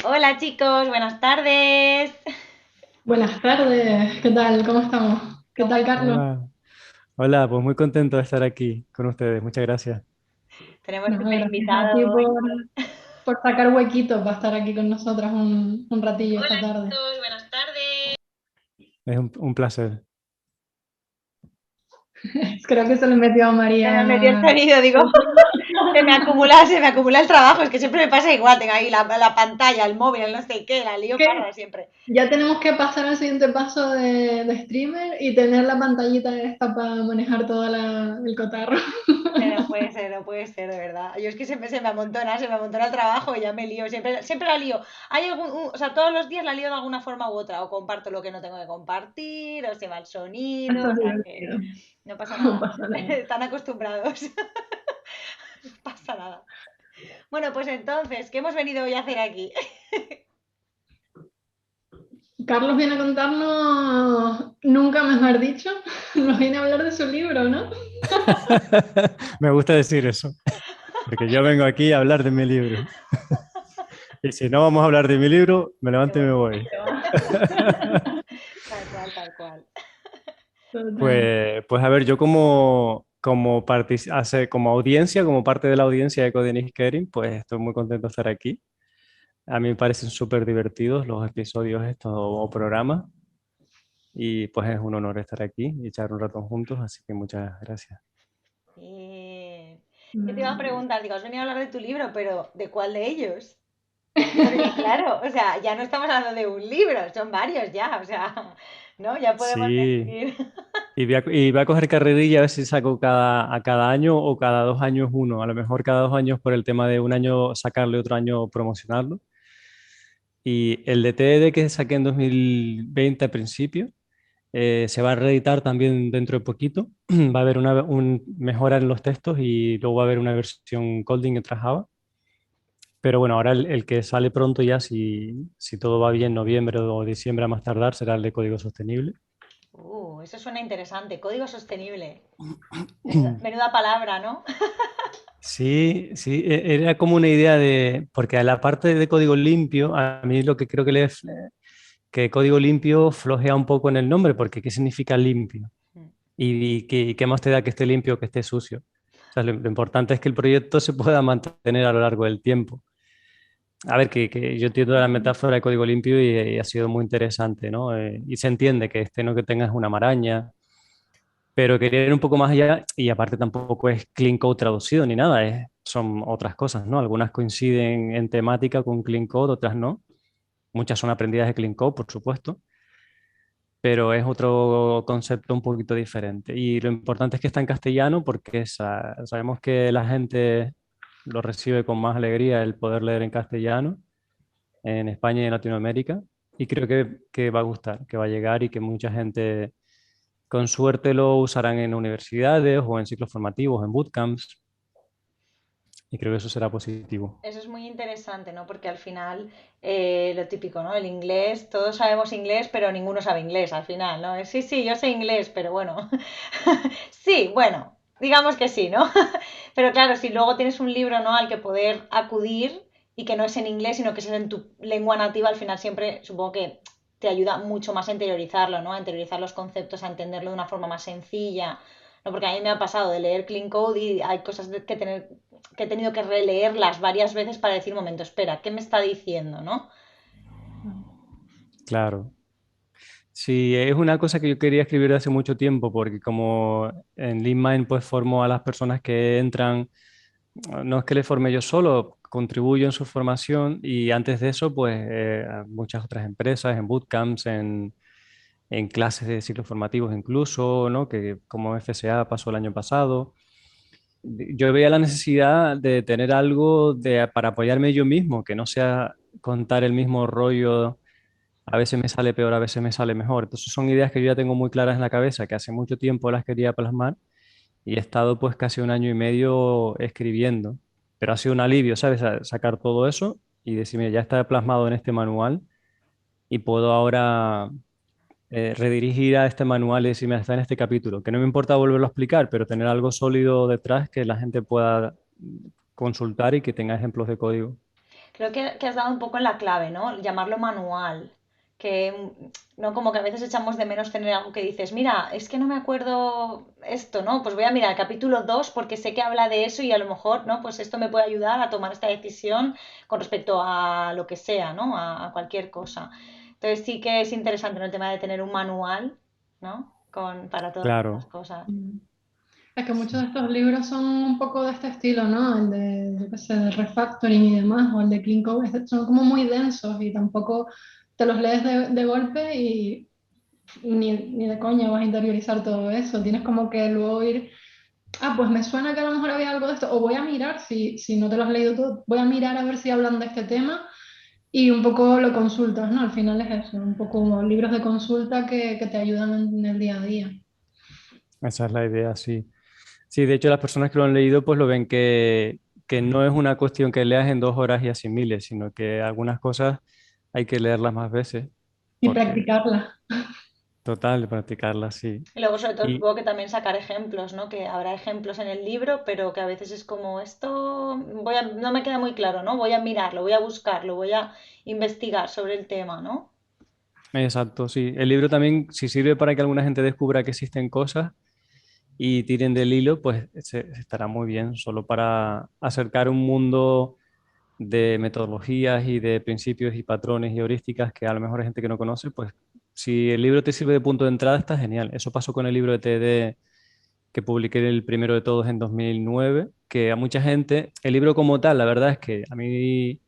Hola chicos, buenas tardes. Buenas tardes, ¿qué tal? ¿Cómo estamos? ¿Qué ¿Cómo tal, es? Carlos? Hola, hola, pues muy contento de estar aquí con ustedes. Muchas gracias. Tenemos No, super gracias a invitado ti hoy. por sacar huequitos para estar aquí con nosotras un ratillo esta Hola tarde. chicos, buenas tardes. Es un placer. Creo que se le metió a Se me metió el María sonido, digo, el se me acumula el trabajo, es que siempre me pasa igual, tengo ahí la pantalla, el móvil, el no sé qué, la lío que parda siempre. ya tenemos que pasar al siguiente paso de streamer y tener la pantallita esta para manejar todo el cotarro. No puede ser, de verdad. Yo es que se me amontona el trabajo y ya me lío, siempre la lío. Hay o sea, todos los días la lío de alguna forma u otra, o comparto lo que no tengo que compartir, o se va el sonido, Esto o es sea que divertido, no pasa no nada. pasa nada. Están acostumbrados. No pasa nada. Bueno, pues entonces, ¿qué hemos venido hoy a hacer aquí? Carlos viene a contarnos, nunca mejor dicho, nos viene a hablar de su libro, ¿no? Me gusta decir eso, porque yo vengo aquí a hablar de mi libro. Y si no vamos a hablar de mi libro, me Te levanto y me voy. voy. Tal cual, tal cual. Total. Pues a ver, yo como audiencia, como parte de la audiencia de Codenis Caring, pues estoy muy contento de estar aquí. A mí me parecen súper divertidos los episodios estos o programas. Y pues es un honor estar aquí y echar un rato juntos, así que muchas gracias. Y... ¿Qué te iba a Mm. preguntar? Digo, has venido a hablar de tu libro, pero ¿de cuál de ellos? Porque claro, o sea, ya no estamos hablando de un libro, son varios ya, o sea, ¿no? Ya podemos Sí, decir. y voy a coger carrerilla a ver si saco a cada año o cada 2 años uno. A lo mejor cada 2 años por el tema de un año sacarlo y otro año promocionarlo. Y el de TED que saqué en 2020 al principio se va a reeditar también dentro de poquito. Va a haber una mejora en los textos y luego va a haber una versión Kotlin en Java. Pero bueno, ahora el que sale pronto ya, si todo va bien, noviembre o diciembre a más tardar, será el de código sostenible. Eso suena interesante. Código sostenible. Menuda palabra, ¿no? Sí, sí, era como una idea de, porque a la parte de código limpio, a mí lo que creo que código limpio flojea un poco en el nombre, porque ¿qué significa limpio? ¿Y qué más te da que esté limpio o que esté sucio? O sea, lo importante es que el proyecto se pueda mantener a lo largo del tiempo. A ver, que yo entiendo la metáfora de código limpio y ha sido muy interesante, ¿no? Y se entiende que no que tengas una maraña, pero quería ir un poco más allá y aparte tampoco es clean code traducido ni nada, son otras cosas, ¿no? Algunas coinciden en temática con clean code, otras no. Muchas son aprendidas de clean code, por supuesto, pero es otro concepto un poquito diferente. Y lo importante es que está en castellano porque sabemos que la gente lo recibe con más alegría el poder leer en castellano en España y en Latinoamérica. Y creo que va a gustar, que va a llegar y que mucha gente, con suerte, lo usarán en universidades o en ciclos formativos, en bootcamps. Y creo que eso será positivo. Eso es muy interesante, ¿no? Porque al final, lo típico, ¿no? El inglés, todos sabemos inglés, pero ninguno sabe inglés al final, ¿no? Sí, sí, yo sé inglés, pero bueno. Sí, bueno, digamos que sí, ¿no? Pero claro, si luego tienes un libro, ¿no? Al que poder acudir y que no es en inglés, sino que es en tu lengua nativa, al final siempre supongo que te ayuda mucho más a interiorizarlo, ¿no? A interiorizar los conceptos, a entenderlo de una forma más sencilla, ¿no? Porque a mí me ha pasado de leer Clean Code y hay cosas que he tenido que releerlas varias veces para decir, un momento, espera, ¿qué me está diciendo, no? Claro. Sí, es una cosa que yo quería escribir hace mucho tiempo, porque como en LeanMind pues formo a las personas que entran, no es que les forme yo solo, contribuyo en su formación y antes de eso pues a muchas otras empresas, en bootcamps, en clases de ciclos formativos incluso, ¿no? Que como FSA pasó el año pasado. Yo veía la necesidad de tener algo para apoyarme yo mismo, que no sea contar el mismo rollo, a veces me sale peor, a veces me sale mejor. Entonces son ideas que yo ya tengo muy claras en la cabeza, que hace mucho tiempo las quería plasmar y he estado pues casi un año y medio escribiendo, pero ha sido un alivio, ¿sabes? Sacar todo eso y decir, mira, ya está plasmado en este manual y puedo ahora redirigir a este manual y decirme, está en este capítulo, que no me importa volverlo a explicar, pero tener algo sólido detrás que la gente pueda consultar y que tenga ejemplos de código. creo que has dado un poco en la clave, ¿no? Llamarlo manual. Que, no como que a veces echamos de menos tener algo que dices, mira, es que no me acuerdo esto, ¿no? Pues voy a mirar el capítulo 2 porque sé que habla de eso y a lo mejor, ¿no? Pues esto me puede ayudar a tomar esta decisión con respecto a lo que sea, ¿no? A cualquier cosa. Entonces sí que es interesante, ¿no? El tema de tener un manual, ¿no? Para todas estas Claro, cosas. Mm. Es que muchos sí. de estos libros son un poco de este estilo, ¿no? El de, yo qué sé, de refactoring y demás, o el de Clean Code, son como muy densos y tampoco te los lees de golpe y ni de coña vas a interiorizar todo eso. Tienes como que luego ir, pues me suena que a lo mejor había algo de esto, o voy a mirar, si no te lo has leído todo, voy a mirar a ver si hablan de este tema y un poco lo consultas, ¿no? Al final es eso, un poco como libros de consulta que te ayudan en el día a día. Esa es la idea, sí. Sí, de hecho las personas que lo han leído pues lo ven que no es una cuestión que leas en 2 horas y asimiles, sino que algunas cosas hay que leerlas más veces, Y porque practicarla. total, practicarlas, sí. Y luego, sobre todo, Y supongo que también sacar ejemplos, ¿no? Que habrá ejemplos en el libro, pero que a veces es como esto no me queda muy claro, ¿no? Voy a mirarlo, voy a buscarlo, voy a investigar sobre el tema, ¿no? exacto, sí. El libro también, si sirve para que alguna gente descubra que existen cosas y tiren del hilo, pues estará muy bien, solo para acercar un mundo de metodologías y de principios y patrones y heurísticas que a lo mejor hay gente que no conoce, pues si el libro te sirve de punto de entrada, está genial. Eso pasó con el libro de TD que publiqué el primero de todos en 2009, que a mucha gente, el libro como tal, la verdad es que a mí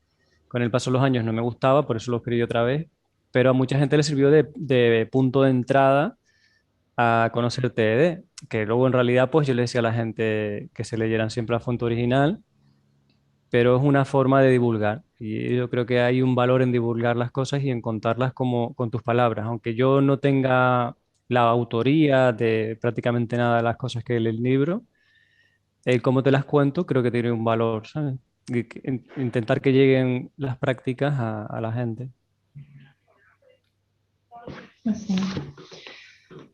con el paso de los años no me gustaba, por eso lo escribí otra vez, pero a mucha gente le sirvió de punto de entrada a conocer TED, que luego en realidad pues yo le decía a la gente que se leyeran siempre la fuente original, pero es una forma de divulgar y yo creo que hay un valor en divulgar las cosas y en contarlas como con tus palabras, aunque yo no tenga la autoría de prácticamente nada de las cosas que lee el libro, el cómo te las cuento creo que tiene un valor, ¿sabes? Intentar que lleguen las prácticas a la gente. Así.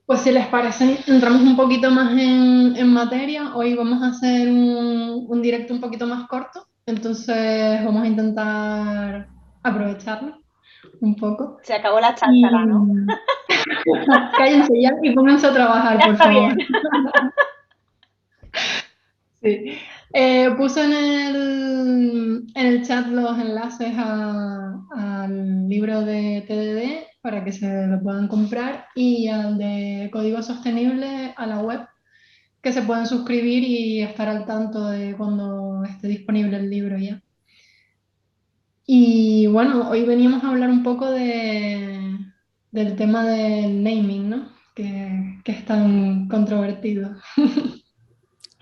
Pues si les parece, entramos un poquito más en materia. Hoy vamos a hacer un directo un poquito más corto, entonces vamos a intentar aprovecharlo un poco. Se acabó la cháchara, Y ¿no? cállense ya y pónganse a trabajar, Ya por está favor. bien. Sí. Puse en el chat los enlaces al libro de TDD para que se lo puedan comprar y al de Código Sostenible a la web, que se pueden suscribir y estar al tanto de cuando esté disponible el libro ya. Y bueno, hoy veníamos a hablar un poco del tema del naming, ¿no? Que es tan controvertido.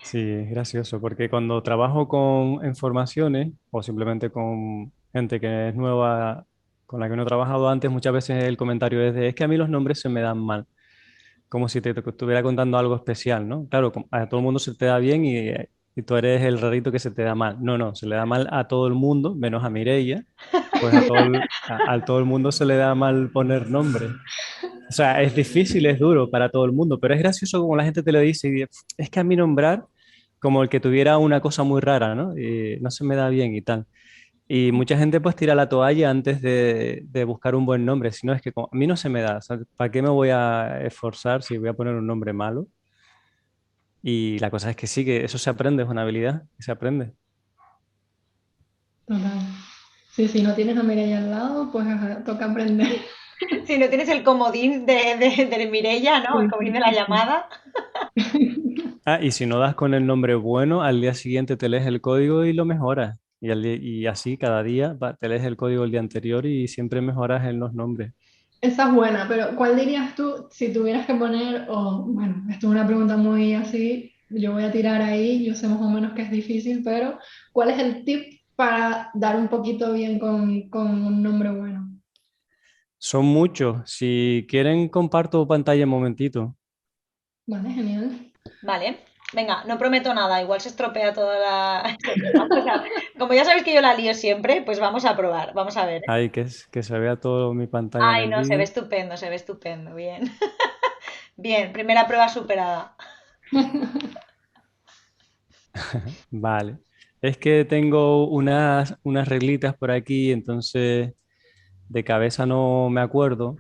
Sí, es gracioso, porque cuando trabajo en formaciones o simplemente con gente que es nueva, con la que no he trabajado antes, muchas veces el comentario es que a mí los nombres se me dan mal, como si te estuviera contando algo especial, ¿no? Claro, a todo el mundo se te da bien y tú eres el rarito que se te da mal. No, no, se le da mal a todo el mundo, menos a Mireia, pues a todo el mundo se le da mal poner nombre. O sea, es difícil, es duro para todo el mundo, pero es gracioso como la gente te lo dice. Y es que a mí nombrar como el que tuviera una cosa muy rara, ¿no? Y no se me da bien y tal. Y mucha gente pues tira la toalla antes de buscar un buen nombre. Si no, es que a mí no se me da. O sea, ¿para qué me voy a esforzar si voy a poner un nombre malo? Y la cosa es que sí, que eso se aprende, es una habilidad que se aprende. Total. Sí, si no tienes a Mireia al lado, pues ajá, toca aprender. Si no tienes el comodín de Mireia, ¿no? El Sí, comodín de la sí, sí. llamada. Ah, y si no das con el nombre bueno, al día siguiente te lees el código y lo mejoras. Y así cada día te lees el código el día anterior y siempre mejoras en los nombres. Esa es buena, pero ¿cuál dirías tú si tuvieras que poner, o bueno, esto es una pregunta muy así, yo voy a tirar ahí, yo sé más o menos que es difícil, pero ¿cuál es el tip para dar un poquito bien con un nombre bueno? Son muchos. Si quieren, comparto pantalla un momentito. Vale, genial. Vale. Venga, no prometo nada, igual se estropea toda la... O sea, como ya sabéis que yo la lío siempre, pues vamos a probar, vamos a ver, ¿eh? Ahí que se vea toda mi pantalla en Ay, el no, vídeo. se ve estupendo, bien. Bien, primera prueba superada. Vale. Es que tengo unas reglitas por aquí, entonces de cabeza no me acuerdo,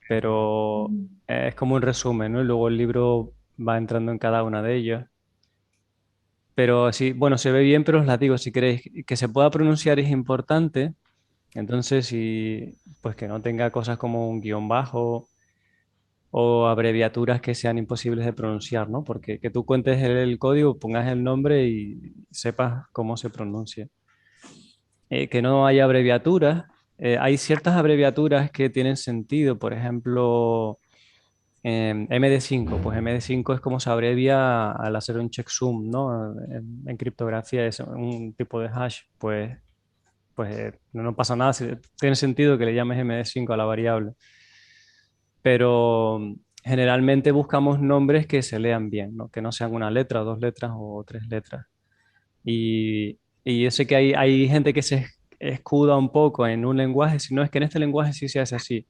pero Mm. es como un resumen, ¿no? Y luego el libro va entrando en cada una de ellas. Pero sí, bueno, se ve bien, pero os la digo, si queréis que se pueda pronunciar es importante, entonces si, pues que no tenga cosas como un guión bajo o abreviaturas que sean imposibles de pronunciar, ¿no? Porque que tú cuentes el código, pongas el nombre y sepas cómo se pronuncia. Que no haya abreviaturas. Hay ciertas abreviaturas que tienen sentido, por ejemplo, MD5, pues MD5 es como se abrevia al hacer un checksum, ¿no? En criptografía es un tipo de hash, pues no pasa nada, tiene sentido que le llames MD5 a la variable, pero generalmente buscamos nombres que se lean bien, ¿no? Que no sean una letra, dos letras o tres letras. Y yo sé que hay gente que se escuda un poco en un lenguaje, si no es que en este lenguaje sí se hace así.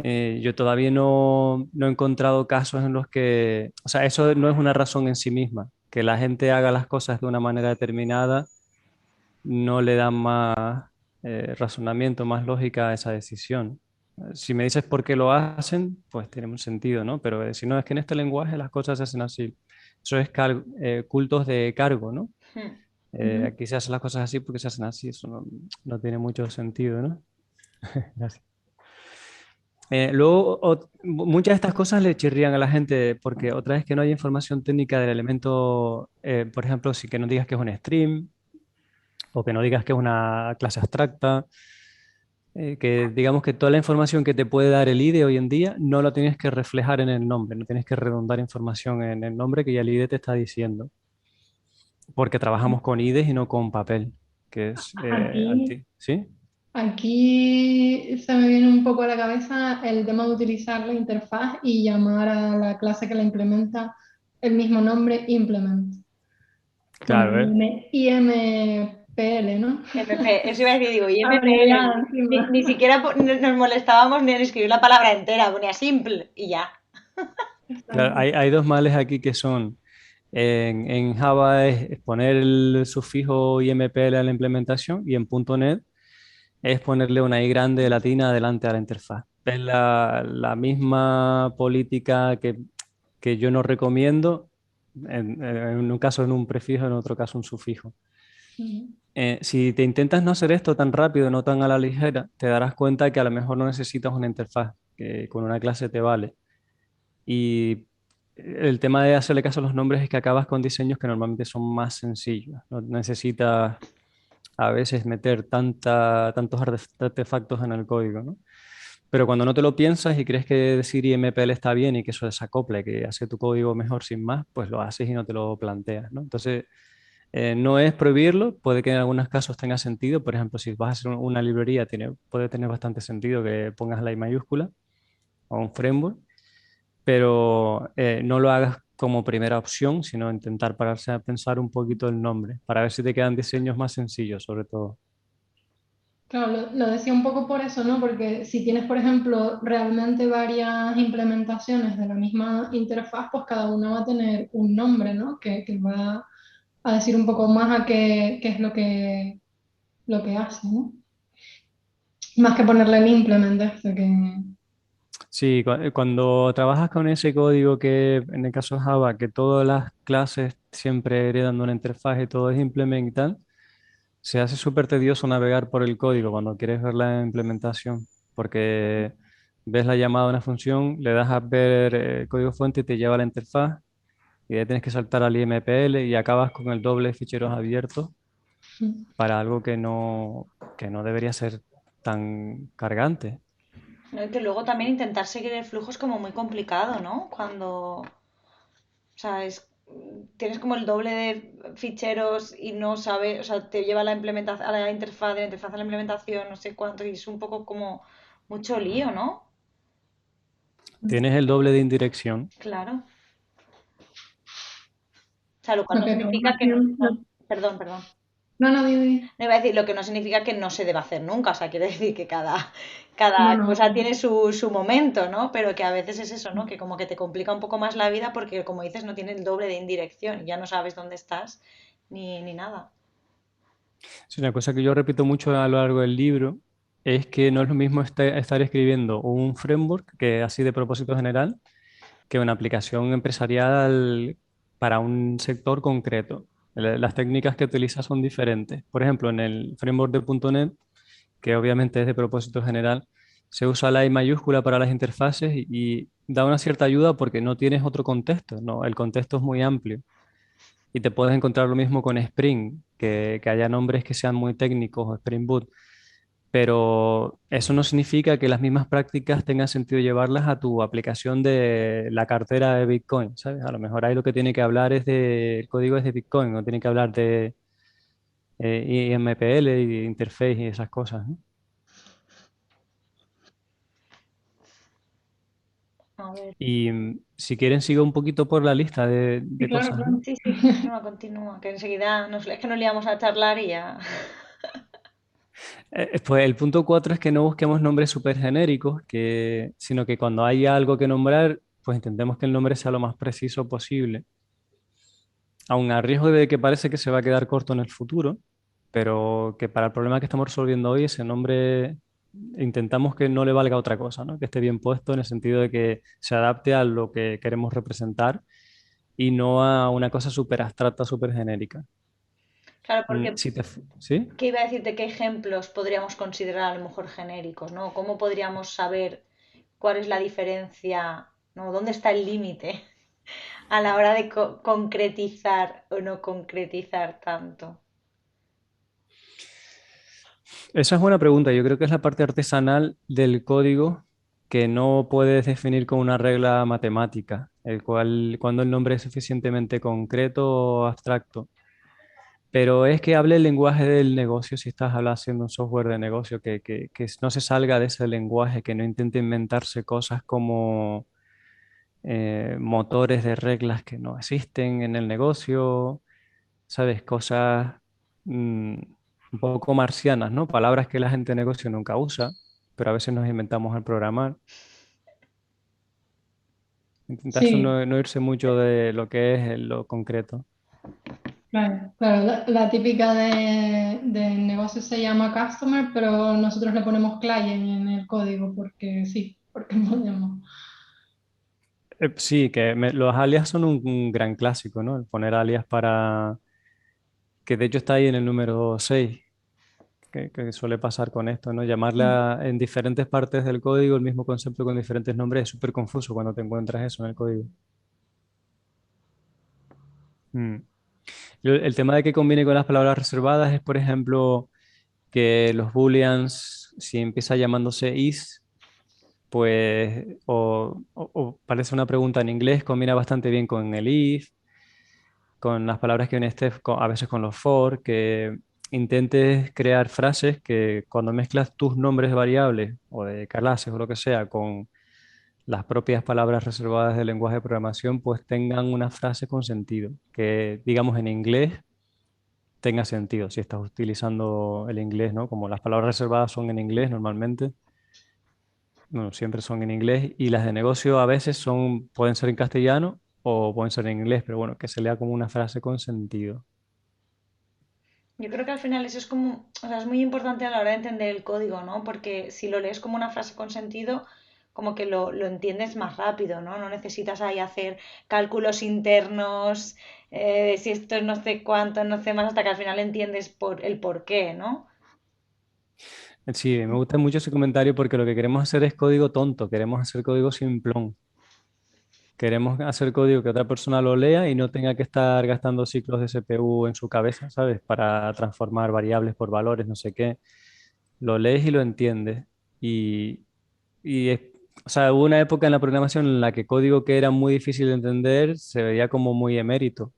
Yo todavía no he encontrado casos en los que, o sea, eso no es una razón en sí misma, que la gente haga las cosas de una manera determinada, no le da más razonamiento, más lógica a esa decisión. Si me dices por qué lo hacen, pues tiene un sentido, ¿no? Pero si no, es que en este lenguaje las cosas se hacen así. Eso es cultos de cargo, ¿no? Hmm. Ujú. Aquí se hacen las cosas así porque se hacen así, eso no tiene mucho sentido, ¿no? Gracias. Luego, muchas de estas cosas le chirrían a la gente porque otra vez que no hay información técnica del elemento, por ejemplo, si que no digas que es un stream o que no digas que es una clase abstracta, que digamos que toda la información que te puede dar el IDE hoy en día no la tienes que reflejar en el nombre, no tienes que redundar información en el nombre que ya el IDE te está diciendo, porque trabajamos con IDEs y no con papel, que es Aquí, ¿sí? aquí se me viene un poco a la cabeza el tema de utilizar la interfaz y llamar a la clase que la implementa el mismo nombre, implement, con Claro, IMPL, ¿no? MP, eso iba a decir, digo, y MPL, Abreviada encima. ni siquiera nos molestábamos ni en escribir la palabra entera, ponía simple y ya. claro, Exacto. hay dos males aquí que son, en Java es poner el sufijo IMPL a la implementación y en .NET es ponerle una I grande latina delante a la interfaz. Es la misma política que yo no recomiendo, en un caso en un prefijo, en otro caso un sufijo. Ujú. Si te intentas no hacer esto tan rápido, no tan a la ligera, te darás cuenta que a lo mejor no necesitas una interfaz, que con una clase te vale. Y el tema de hacerle caso a los nombres es que acabas con diseños que normalmente son más sencillos. No necesitas a veces meter tantos artefactos en el código, ¿no? Pero cuando no te lo piensas y crees que decir IMPL está bien y que eso desacople, que hace tu código mejor sin más, pues lo haces y no te lo planteas, ¿no? Entonces, no es prohibirlo, puede que en algunos casos tenga sentido. Por ejemplo, si vas a hacer una librería, puede tener bastante sentido que pongas la I mayúscula o un framework, pero no lo hagas como primera opción, sino intentar pararse a pensar un poquito el nombre, para ver si te quedan diseños más sencillos, sobre todo. Claro, lo decía un poco por eso, ¿no? Porque si tienes, por ejemplo, realmente varias implementaciones de la misma interfaz, pues cada una va a tener un nombre, ¿no? Que va a decir un poco más a qué es lo que hace, ¿no? Más que ponerle el implement este que... Sí, cuando trabajas con ese código que en el caso de Java, que todas las clases siempre heredan de una interfaz y todo es implement y tal, se hace súper tedioso navegar por el código cuando quieres ver la implementación, porque ves la llamada a una función, le das a ver el código fuente y te lleva a la interfaz, y ya tienes que saltar al IMPL y acabas con el doble de ficheros abiertos para algo que no debería ser tan cargante. ¿No? Y que luego también intentar seguir el flujo es como muy complicado, ¿no? Cuando, o sea, tienes como el doble de ficheros y no sabes, o sea, te lleva a la implementación, a la interfaz, de la interfaz a la implementación, no sé cuánto, y es un poco como mucho lío, ¿no? Tienes el doble de indirección. Claro. O sea, lo cual Lo no que acabas significa que no. haciendo... Perdón, perdón. No, no, di. No iba a decir, lo que no significa que no se deba hacer nunca, o sea, quiere decir que No, cada no. cosa tiene su momento, ¿no? Pero que a veces es eso, ¿no? Que como que te complica un poco más la vida porque, como dices, no tiene el doble de indirección, ya no sabes dónde estás ni nada. Sí, una cosa que yo repito mucho a lo largo del libro es que no es lo mismo estar escribiendo un framework que así de propósito general que una aplicación empresarial para un sector concreto. Las técnicas que utiliza son diferentes. Por ejemplo, en el framework de .NET, que obviamente es de propósito general, se usa la I mayúscula para las interfaces y da una cierta ayuda porque no tienes otro contexto, ¿no? El contexto es muy amplio. Y te puedes encontrar lo mismo con Spring, que haya nombres que sean muy técnicos o Spring Boot, pero eso no significa que las mismas prácticas tengan sentido llevarlas a tu aplicación de la cartera de Bitcoin, ¿sabes? A lo mejor ahí lo que tiene que hablar es de, el código es de Bitcoin, no tiene que hablar de IMPL y interface y esas cosas, ¿no? A ver. Y si quieren, sigo un poquito por la lista Sí, de claro, cosas, ¿no? claro. Sí, sí, continúa, continúa, que enseguida es que nos liamos a charlar y ya. Pues el punto 4 es que no busquemos nombres súper genéricos, sino que cuando haya algo que nombrar, pues intentemos que el nombre sea lo más preciso posible, aun a riesgo de que parece que se va a quedar corto en el futuro, pero que para el problema que estamos resolviendo hoy, ese nombre intentamos que no le valga otra cosa, ¿no? Que esté bien puesto en el sentido de que se adapte a lo que queremos representar y no a una cosa súper abstracta, súper genérica. Claro, porque ¿Sí? ¿qué iba a decirte? ¿Qué ejemplos podríamos considerar a lo mejor genéricos, ¿no? ¿Cómo podríamos saber cuál es la diferencia, ¿no? ¿Dónde está el límite a la hora de concretizar o no concretizar tanto? Esa es buena pregunta. Yo creo que es la parte artesanal del código que no puedes definir con una regla matemática, el cual cuando el nombre es suficientemente concreto o abstracto. Pero es que hable el lenguaje del negocio si estás haciendo un software de negocio, que no se salga de ese lenguaje, que no intente inventarse cosas como motores de reglas que no existen en el negocio, ¿sabes? Cosas un poco marcianas, ¿no? Palabras que la gente de negocio nunca usa, pero a veces nos inventamos al programar. Intentar Sí, no irse mucho de lo que es lo concreto. claro, claro. La típica de negocio se llama customer, pero nosotros le ponemos client en el código porque sí, porque podemos. Sí, los alias son un gran clásico, ¿no? El poner alias para, que de hecho está ahí en el número 6 que suele pasar con esto, ¿no? Llamarla en diferentes partes del código el mismo concepto con diferentes nombres es súper confuso cuando te encuentras eso en el código. Mm. El tema de que combine con las palabras reservadas es, por ejemplo, que los booleans, si empieza llamándose is, pues, o parece una pregunta en inglés, combina bastante bien con el if, con las palabras que vienen Steph, a veces con los for, que intentes crear frases que cuando mezclas tus nombres de variables o de clases o lo que sea con las propias palabras reservadas del lenguaje de programación, pues tengan una frase con sentido, que digamos en inglés tenga sentido si estás utilizando el inglés, ¿no? Como las palabras reservadas son en inglés normalmente, bueno, siempre son en inglés y las de negocio a veces pueden ser en castellano o pueden ser en inglés, pero bueno, que se lea como una frase con sentido. Yo creo que al final eso es como, o sea, es muy importante a la hora de entender el código, ¿no? Porque si lo lees como una frase con sentido, como que lo entiendes más rápido, ¿no? No necesitas ahí hacer cálculos internos, de si esto es no sé cuánto, no sé más, hasta que al final entiendes el por qué, ¿no? Sí, me gusta mucho ese comentario porque lo que queremos hacer es código tonto, queremos hacer código simplón. Queremos hacer código que otra persona lo lea y no tenga que estar gastando ciclos de CPU en su cabeza, ¿sabes? Para transformar variables por valores, no sé qué. Lo lees y lo entiendes. Y, y es- o sea, hubo una época en la programación en la que código que era muy difícil de entender se veía como muy emérito,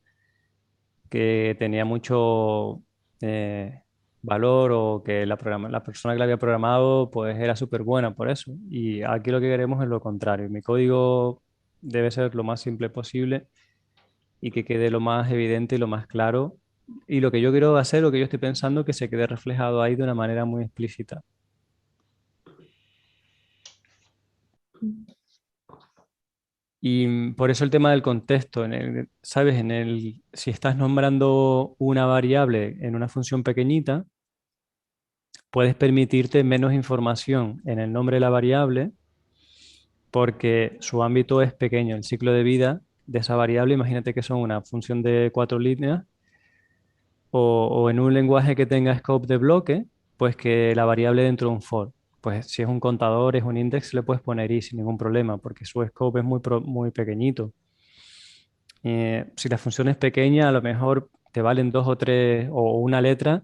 que tenía mucho valor o que la persona que lo había programado pues era súper buena por eso. Y aquí lo que queremos es lo contrario. Mi código debe ser lo más simple posible y que quede lo más evidente y lo más claro. Y lo que yo quiero hacer, lo que yo estoy pensando, que se quede reflejado ahí de una manera muy explícita. Y por eso el tema del contexto, ¿sabes? Si estás nombrando una variable en una función pequeñita, puedes permitirte menos información en el nombre de la variable porque su ámbito es pequeño. El ciclo de vida de esa variable, imagínate que son una función de 4 líneas o en un lenguaje que tenga scope de bloque, pues que la variable dentro de un for. Pues si es un contador, es un index, le puedes poner i sin ningún problema porque su scope es muy pequeñito. Si la función es pequeña, a lo mejor te valen dos o tres o una letra,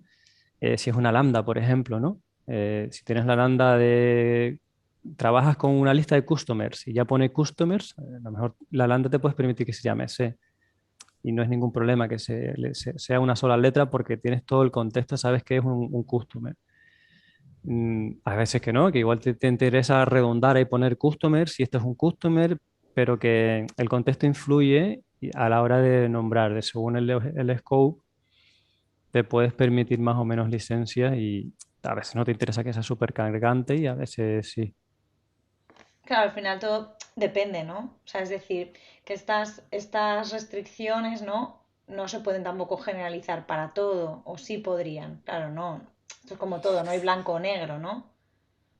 si es una lambda, por ejemplo, ¿no? Si tienes la lambda de... Trabajas con una lista de customers y ya pone customers, a lo mejor la lambda te puedes permitir que se llame C y no es ningún problema que sea una sola letra porque tienes todo el contexto, sabes que es un customer. A veces que no, que igual te interesa redondar y poner customer si esto es un customer, pero que el contexto influye a la hora de nombrar, según el scope, te puedes permitir más o menos licencias y a veces no te interesa que sea súper cargante y a veces sí. Claro, al final todo depende, ¿no? O sea, es decir, que estas restricciones, ¿no? No se pueden tampoco generalizar para todo, o sí podrían. Claro, no. Esto es como todo, no hay blanco o negro, ¿no?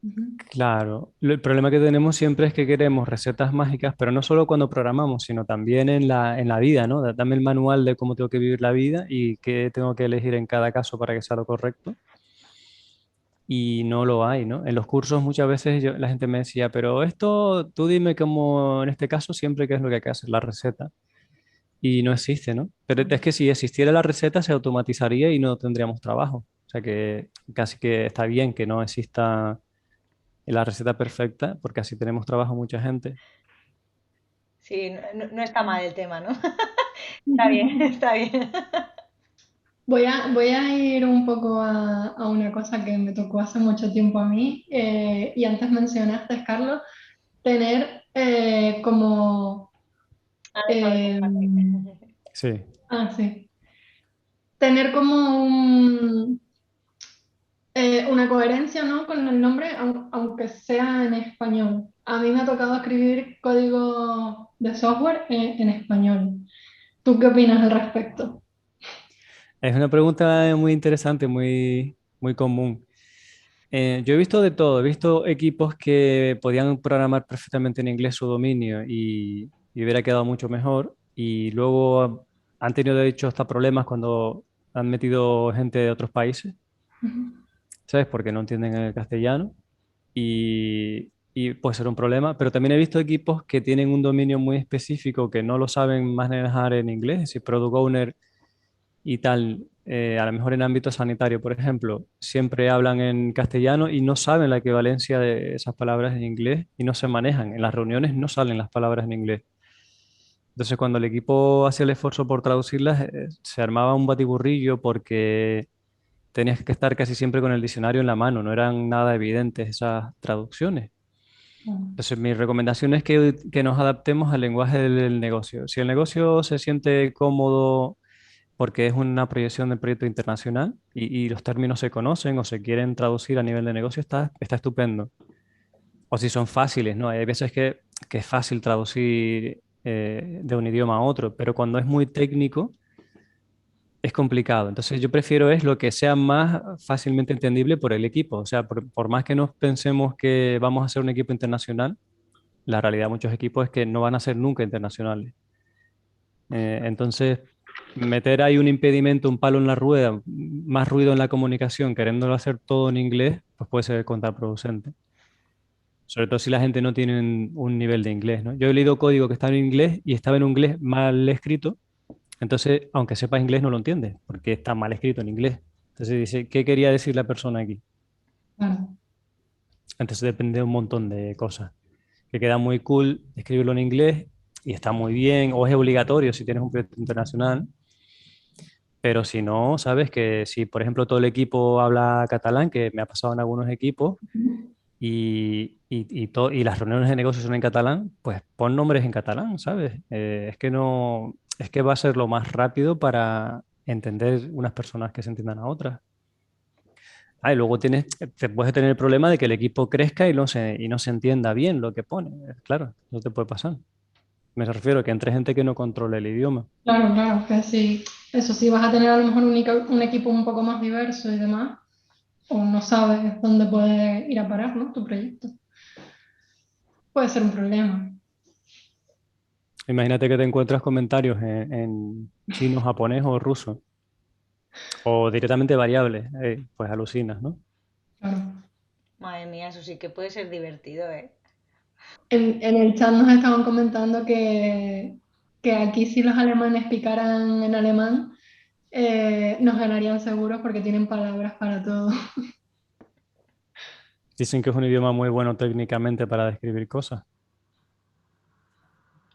Ujú. Claro, el problema que tenemos siempre es que queremos recetas mágicas, pero no solo cuando programamos, sino también en la vida, ¿no? Dame el manual de cómo tengo que vivir la vida y qué tengo que elegir en cada caso para que sea lo correcto. Y no lo hay, ¿no? En los cursos muchas veces la gente me decía, pero esto, tú dime cómo en este caso siempre qué es lo que hay que hacer, la receta. Y no existe, ¿no? Pero es que si existiera la receta se automatizaría y no tendríamos trabajo. O sea que casi que está bien que no exista la receta perfecta, porque así tenemos trabajo mucha gente. Sí, no está mal el tema, ¿no? Está bien, está bien. Voy a ir un poco a una cosa que me tocó hace mucho tiempo a mí, y antes mencionaste, Carlos, tener como... Ah, déjame eh, compartir. Sí. sí, tener como una coherencia, ¿no? Con el nombre, aunque sea en español. A mí me ha tocado escribir código de software en español. ¿Tú qué opinas al respecto? Es una pregunta muy interesante, muy común. Yo he visto de todo, he visto equipos que podían programar perfectamente en inglés su dominio y hubiera quedado mucho mejor, y luego han tenido de hecho hasta problemas cuando han metido gente de otros países, Ujú. ¿sabes? Porque no entienden el castellano y puede ser un problema, pero también he visto equipos que tienen un dominio muy específico que no lo saben manejar en inglés, es decir, product owner y tal, a lo mejor en ámbito sanitario, por ejemplo, siempre hablan en castellano y no saben la equivalencia de esas palabras en inglés y no se manejan. En las reuniones no salen las palabras en inglés. Entonces, cuando el equipo hacía el esfuerzo por traducirlas, se armaba un batiburrillo porque tenías que estar casi siempre con el diccionario en la mano, no eran nada evidentes esas traducciones. Entonces, mi recomendación es que nos adaptemos al lenguaje del negocio. Si el negocio se siente cómodo porque es una proyección del proyecto internacional y los términos se conocen o se quieren traducir a nivel de negocio, está estupendo. O si son fáciles, ¿no? Hay veces que es fácil traducir de un idioma a otro, pero cuando es muy técnico es complicado. Entonces yo prefiero es lo que sea más fácilmente entendible por el equipo. O sea, por más que nos pensemos que vamos a ser un equipo internacional, la realidad de muchos equipos es que no van a ser nunca internacionales. Entonces, meter ahí un impedimento, un palo en la rueda, más ruido en la comunicación, queriéndolo hacer todo en inglés, pues puede ser contraproducente. Sobre todo si la gente no tiene un nivel de inglés, ¿no? Yo he leído código que estaba en inglés y estaba en inglés mal escrito, entonces, aunque sepas inglés, no lo entiendes, porque está mal escrito en inglés. Entonces dice, ¿qué quería decir la persona aquí? Claro. Entonces depende de un montón de cosas. Que queda muy cool escribirlo en inglés y está muy bien, o es obligatorio si tienes un proyecto internacional. Pero si no, sabes que si, por ejemplo, todo el equipo habla catalán, que me ha pasado en algunos equipos, y las reuniones de negocios son en catalán, pues pon nombres en catalán, ¿sabes? Es que no, es que va a ser lo más rápido para entender unas personas que se entiendan a otras. Ah, y luego te puedes tener el problema de que el equipo crezca y no se entienda bien lo que pone. Claro, no te puede pasar. Me refiero a que entre gente que no controle el idioma. Claro, claro, que sí. Eso sí, vas a tener a lo mejor un equipo un poco más diverso y demás, o no sabes dónde puede ir a parar, ¿no? Tu proyecto. Puede ser un problema. Imagínate que te encuentras comentarios en chino, japonés o ruso, o directamente variables, pues alucinas, ¿no? Claro. Madre mía, eso sí que puede ser divertido, ¿eh? En el chat nos estaban comentando que aquí si los alemanes picaran en alemán, nos ganarían seguros porque tienen palabras para todo. Dicen que es un idioma muy bueno técnicamente para describir cosas.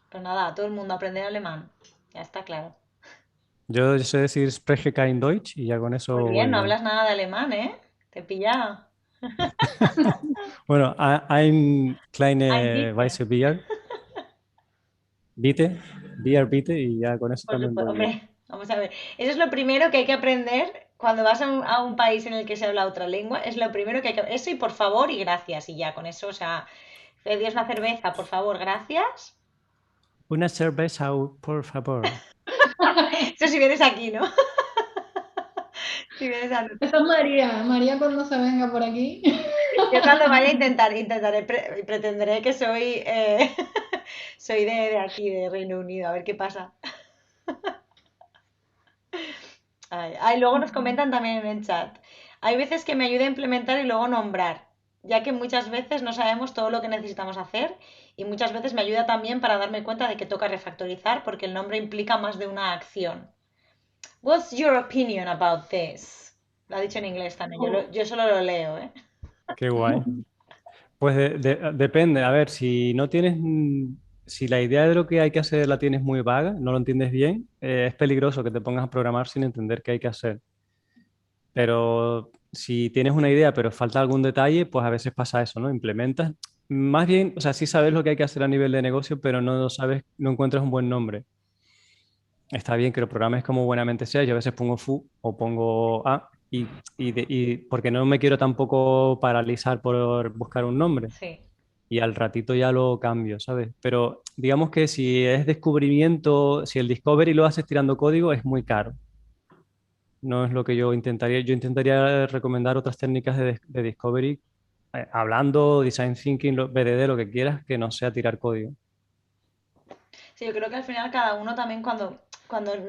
Pues nada, todo el mundo aprender alemán. Ya está claro. Yo sé decir spreche kein Deutsch y ya con eso Muy voy bien, no bien. hablas nada de alemán, ¿eh? Te pilla. Bueno, ein Ein kleine bisschen. weiße Bier, bitte, Bier, bitte, y ya con eso Por también supuesto, voy bien. hombre, vamos a ver. Eso es lo primero que hay que aprender cuando vas a un país en el que se habla otra lengua. Es lo primero que hay que... Eso y por favor y gracias. Y ya con eso, o sea, pedías una cerveza, por favor, gracias. Una cerveza, por favor. Eso si vienes aquí, ¿no? Si vienes a... Esa es María. María cuando se venga por aquí. Yo cuando vaya a intentar, pretenderé que soy, soy de aquí, de Reino Unido, a ver qué pasa. Ay, ay, luego nos comentan también en el chat. Hay veces que me ayuda a implementar y luego nombrar, ya que muchas veces no sabemos todo lo que necesitamos hacer y muchas veces me ayuda también para darme cuenta de que toca refactorizar porque el nombre implica más de una acción. What's your opinion about this? Lo ha dicho en inglés también, yo solo lo leo, ¿eh? Qué guay. Pues depende, a ver, si no tienes, si la idea de lo que hay que hacer la tienes muy vaga, no lo entiendes bien, es peligroso que te pongas a programar sin entender qué hay que hacer. Pero si tienes una idea, pero falta algún detalle, pues a veces pasa eso, ¿no? Implementas, más bien, o sea, sí sabes lo que hay que hacer a nivel de negocio, pero no sabes, no encuentras un buen nombre. Está bien que lo programes como buenamente sea. Yo a veces pongo fu o pongo a y porque no me quiero tampoco paralizar por buscar un nombre. Sí. Y al ratito ya lo cambio, ¿sabes? Pero digamos que si es descubrimiento, si el discovery lo haces tirando código, es muy caro. No es lo que yo intentaría. Yo intentaría recomendar otras técnicas de discovery, hablando, design thinking, BDD, lo que quieras, que no sea tirar código. Sí, yo creo que al final cada uno también cuando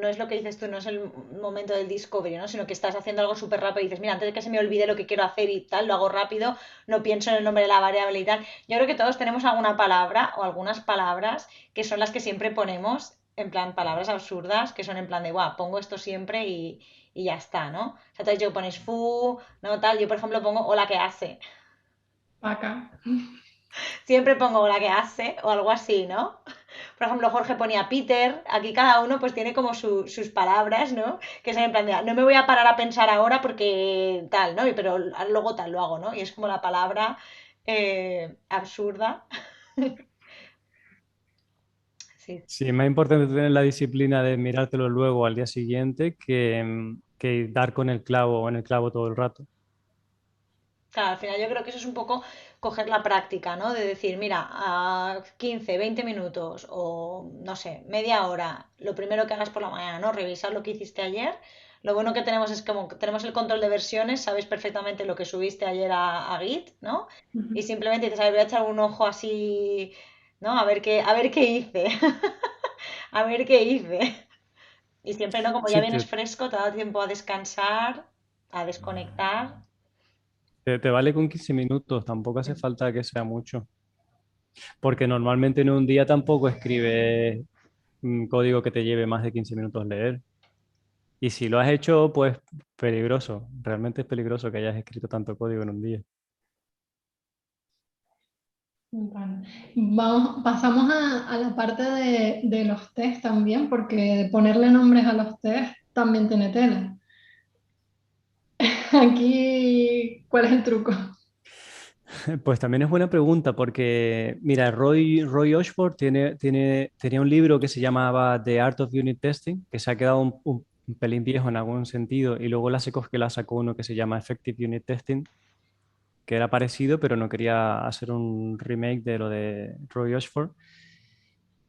no es lo que dices tú, no es el momento del discovery, ¿no? Sino que estás haciendo algo súper rápido y dices, mira, antes de que se me olvide lo que quiero hacer y tal, lo hago rápido, no pienso en el nombre de la variable y tal. Yo creo que todos tenemos alguna palabra o algunas palabras que son las que siempre ponemos, en plan palabras absurdas, que son en plan de, guau, pongo esto siempre y ya está, ¿no? O sea, entonces yo pones fu, no tal, yo por ejemplo pongo hola que hace. Acá. Siempre pongo hola que hace o algo así, ¿no? Por ejemplo, Jorge ponía Peter, aquí cada uno pues tiene como sus palabras, ¿no? Que son en plan de, no me voy a parar a pensar ahora porque tal, ¿no? Pero luego tal lo hago, ¿no? Y es como la palabra absurda. Sí, Sí, es más importante tener la disciplina de mirártelo luego al día siguiente que dar con el clavo o en el clavo todo el rato. claro, al final yo creo que eso es un poco coger la práctica, ¿no? De decir, mira, a 15, 20 minutos o no sé, media hora, lo primero que hagas por la mañana, ¿no? Revisar lo que hiciste ayer. Lo bueno que tenemos es como que tenemos el control de versiones, sabes perfectamente lo que subiste ayer a Git, ¿no? Y simplemente dices, a ver, voy a echar un ojo así, ¿no? A ver qué hice. A ver qué hice. Y siempre, ¿no? Como ya Sí, vienes fresco, te da tiempo a descansar, a desconectar. te vale con 15 minutos, tampoco hace falta que sea mucho, porque normalmente en un día tampoco escribes un código que te lleve más de 15 minutos leer. Y si lo has hecho, pues peligroso, realmente es peligroso que hayas escrito tanto código en un día. Vale. Pasamos a la parte de los test también, porque ponerle nombres a los test también tiene tela. Aquí, ¿cuál es el truco? Pues también es buena pregunta porque, mira, Roy Osborne tenía un libro que se llamaba The Art of Unit Testing, que se ha quedado un pelín viejo en algún sentido, y luego la Secos sacó uno que se llama Effective Unit Testing, que era parecido, pero no quería hacer un remake de lo de Roy Osborne.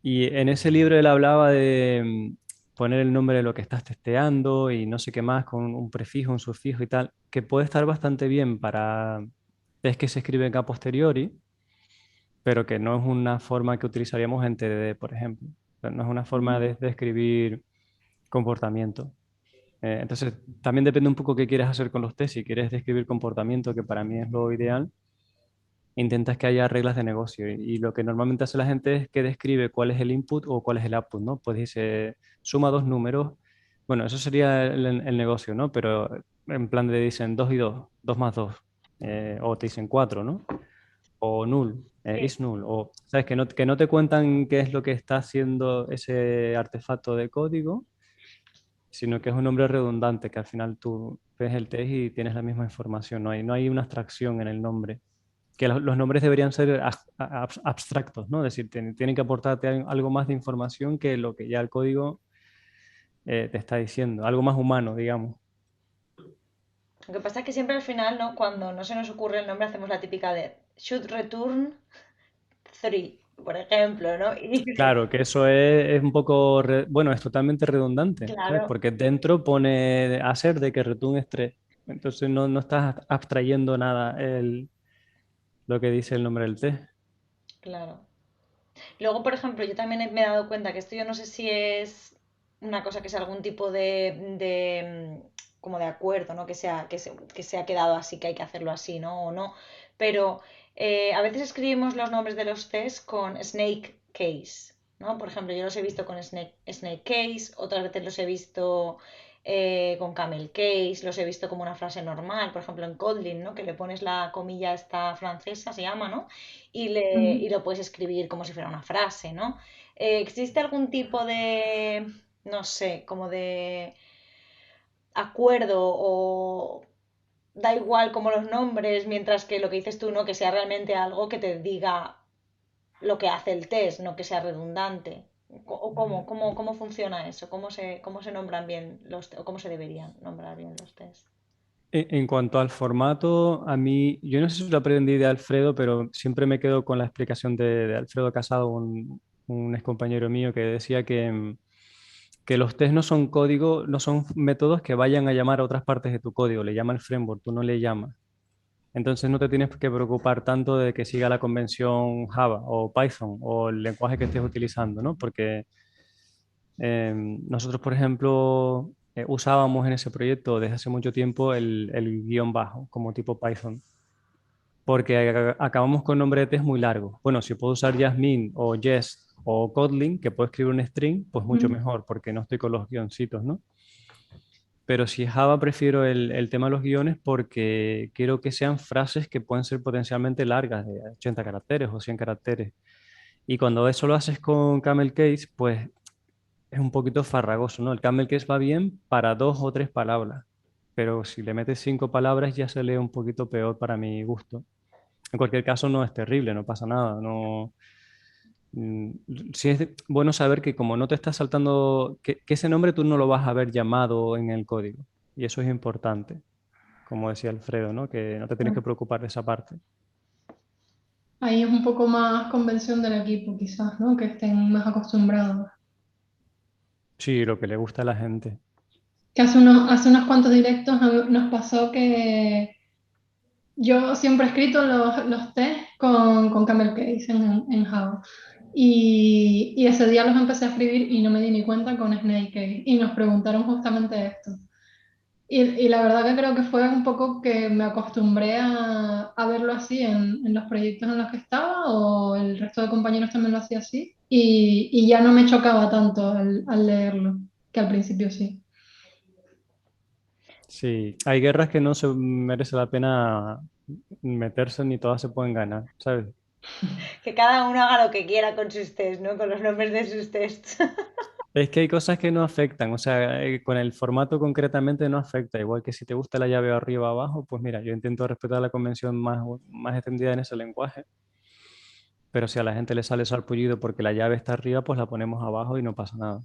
Y en ese libro él hablaba de poner el nombre de lo que estás testeando y no sé qué más, con un prefijo, un sufijo y tal, que puede estar bastante bien para test que se escriben a posteriori, pero que no es una forma que utilizaríamos en TDD, por ejemplo. O sea, no es una forma de escribir comportamiento. Entonces, también depende un poco qué quieres hacer con los test. Si quieres describir comportamiento, que para mí es lo ideal, intentas que haya reglas de negocio. Y lo que normalmente hace la gente es que describe cuál es el input o cuál es el output, ¿no? Pues dice, suma dos números. Bueno, eso sería el negocio, ¿no? Pero en plan de dicen 2 y 2, 2 más 2. O te dicen 4, ¿no? O null, Sí. is null. O, ¿sabes? Que no te cuentan qué es lo que está haciendo ese artefacto de código, sino que es un nombre redundante, que al final tú ves el test y tienes la misma información. No hay una abstracción en el nombre, que los nombres deberían ser abstractos, ¿no? Es decir, tienen que aportarte algo más de información que lo que ya el código te está diciendo, algo más humano, digamos. Lo que pasa es que siempre al final, ¿no? Cuando no se nos ocurre el nombre, hacemos la típica de should return 3, por ejemplo, ¿no? Y Claro, que eso es un poco, bueno, es totalmente redundante, ¿sabes? claro, Porque dentro pone hacer de que return es 3. Entonces no estás abstrayendo nada lo que dice el nombre del test. claro. Luego, por ejemplo, yo también me he dado cuenta que esto yo no sé si es una cosa que es algún tipo como de acuerdo, ¿no? Que se ha quedado así, que hay que hacerlo así, ¿no? O no. Pero a veces escribimos los nombres de los test con snake case, ¿no? Por ejemplo, yo los he visto con snake case, otras veces los he visto con camel case, los he visto como una frase normal, por ejemplo en Kotlin, ¿no? Que le pones la comilla esta francesa, se llama, ¿no? Y lo puedes escribir como si fuera una frase, ¿no? ¿Existe algún tipo de, no sé, como de acuerdo o da igual como los nombres, mientras que lo que dices tú, ¿no? Que sea realmente algo que te diga lo que hace el test, no que sea redundante? ¿O cómo funciona eso? Cómo se nombran bien o cómo se deberían nombrar bien los test? En cuanto al formato, a mí, yo no sé si lo aprendí de Alfredo, pero siempre me quedo con la explicación de Alfredo Casado, un ex compañero mío, que decía que los test no son código, no son métodos que vayan a llamar a otras partes de tu código, le llama el framework, tú no le llamas. Entonces no te tienes que preocupar tanto de que siga la convención Java o Python o el lenguaje que estés utilizando, ¿no? Porque nosotros, por ejemplo, usábamos en ese proyecto desde hace mucho tiempo el guión bajo como tipo Python, porque acabamos con nombre de test muy largo. Bueno, si puedo usar Jasmine o Jest o Kotlin, que puedo escribir un string, pues mucho Mm. mejor, porque no estoy con los guioncitos, ¿no? Pero si es Java, prefiero el tema de los guiones porque quiero que sean frases que pueden ser potencialmente largas, de 80 caracteres o 100 caracteres. Y cuando eso lo haces con Camel Case, pues es un poquito farragoso, ¿no? El camel case va bien para 2 o 3 palabras, pero si le metes 5 palabras ya se lee un poquito peor para mi gusto. En cualquier caso no es terrible, no pasa nada, no. mm, Sí es bueno saber que como no te estás saltando, que ese nombre tú no lo vas a ver llamado en el código. Y eso es importante, como decía Alfredo, ¿no? Que no te tienes que preocupar de esa parte. Ahí es un poco más convención del equipo, quizás, ¿no? Que estén más acostumbrados. Sí, lo que le gusta a la gente. Que hace unos cuantos directos nos pasó que yo siempre he escrito los test con Camel Case en Java. Y ese día los empecé a escribir y no me di ni cuenta con Snake Case. Y nos preguntaron justamente esto. Y la verdad que creo que fue un poco que me acostumbré a verlo así en los proyectos en los que estaba, o el resto de compañeros también lo hacía así, y ya no me chocaba tanto al leerlo, que al principio sí. Sí, hay guerras que no se merece la pena meterse ni todas se pueden ganar, ¿sabes? Que cada uno haga lo que quiera con sus tests, ¿no? Con los nombres de sus tests. Es que hay cosas que no afectan, o sea, con el formato concretamente no afecta, igual que si te gusta la llave arriba o abajo, pues mira, yo intento respetar la convención más extendida en ese lenguaje, pero si a la gente le sale sarpullido porque la llave está arriba, pues la ponemos abajo y no pasa nada.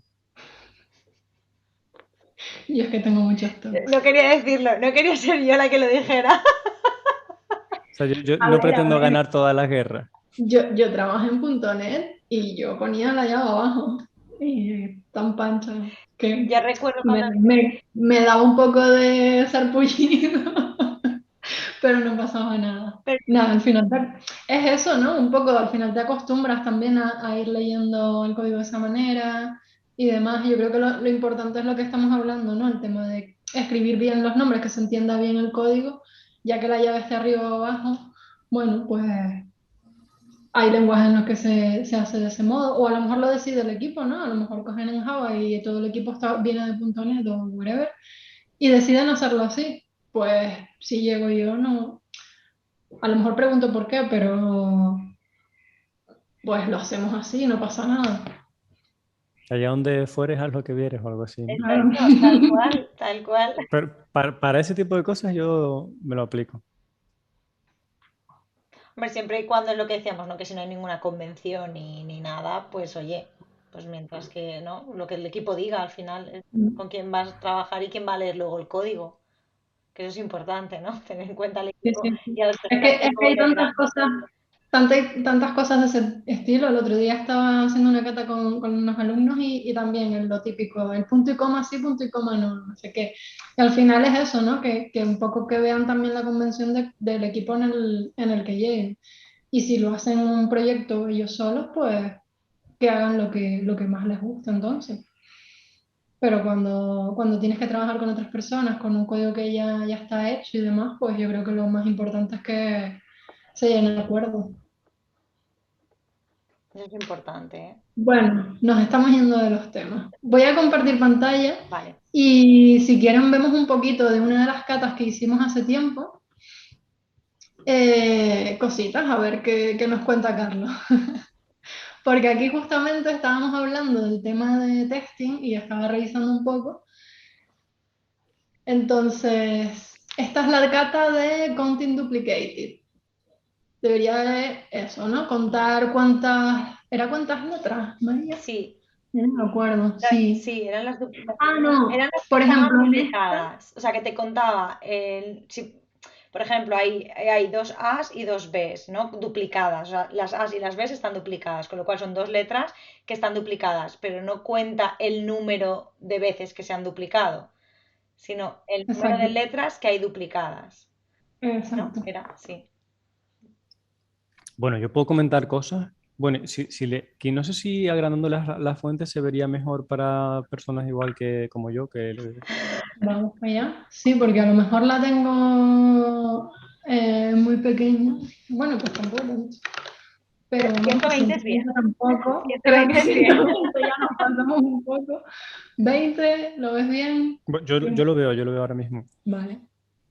Y es que tengo muchos toques. No quería decirlo, no quería ser yo la que lo dijera. O sea, yo A no ver, a pretendo ver. ganar todas las guerras. Yo trabajé en .NET y yo ponía la llave abajo y tan pancha que Ya recuerdo me, cuando... me daba un poco de sarpullido, pero no pasaba nada. pero Nada, al final es eso, ¿no? Un poco al final te acostumbras también a ir leyendo el código de esa manera y demás. Yo creo que lo importante es lo que estamos hablando, ¿no? El tema de escribir bien los nombres, que se entienda bien el código, ya que la llave esté arriba o abajo. Bueno, pues hay lenguajes en los que se hace de ese modo, o a lo mejor lo decide el equipo, ¿no? A lo mejor cogen en Java y todo el equipo viene de .NET o whatever, y deciden hacerlo así. Pues si llego yo, no, a lo mejor pregunto por qué, pero pues lo hacemos así, no pasa nada. Allá donde fueres, haz lo que vieres o algo así, ¿no? Claro. exacto, tal cual, tal cual. Pero para ese tipo de cosas yo me lo aplico. Hombre, siempre y cuando es lo que decíamos, ¿no? Que si no hay ninguna convención ni nada, pues oye, pues mientras que, ¿no? Lo que el equipo diga al final, es con quién vas a trabajar y quién va a leer luego el código. Que eso es importante, ¿no? Tener en cuenta al Sí, equipo sí, sí. y a las personas que Es que luego hay tantas leerán. cosas, tantas cosas de ese estilo. El otro día estaba haciendo una cata con unos alumnos y también en lo típico, el punto y coma sí, punto y coma no, no sé qué. Y al final es eso, ¿no? Que un poco que vean también la convención del equipo en el que lleguen. Y si lo hacen en un proyecto ellos solos, pues que hagan lo que más les gusta entonces. Pero cuando tienes que trabajar con otras personas, con un código que ya está hecho y demás, pues yo creo que lo más importante es que se lleguen a acuerdo. Eso es importante, ¿eh? Bueno, nos estamos yendo de los temas. Voy a compartir pantalla Vale. y si quieren vemos un poquito de una de las catas que hicimos hace tiempo. Cositas, a ver qué nos cuenta Carlos. Porque aquí justamente estábamos hablando del tema de testing y estaba revisando un poco. Entonces, esta es la cata de Counting Duplicated. Debería de eso, ¿no? Contar ¿era cuántas letras, María? Sí, No me acuerdo, sí. sí, Ah, no, eran las que por estaban ejemplo, en esta, duplicadas. O sea, que te contaba, si, por ejemplo, hay dos A's y dos B's, ¿no? Duplicadas. O sea, las A's y las B's están duplicadas, con lo cual son dos letras que están duplicadas, pero no cuenta el número de veces que se han duplicado, sino el número de exacto, letras que hay duplicadas. ¿No? exacto. Era, sí. Bueno, yo puedo comentar cosas. Bueno, que no sé si agrandando las fuentes se vería mejor para personas igual que como yo, Vamos para allá. Sí, porque a lo mejor la tengo muy pequeña. Bueno, pues tampoco tanto. Pero vamos, que 120 es bien. 120 tampoco. Creo 120 que es bien. 120 ya nos pasamos un poco. 20, ¿lo ves bien? yo lo veo ahora mismo. Vale.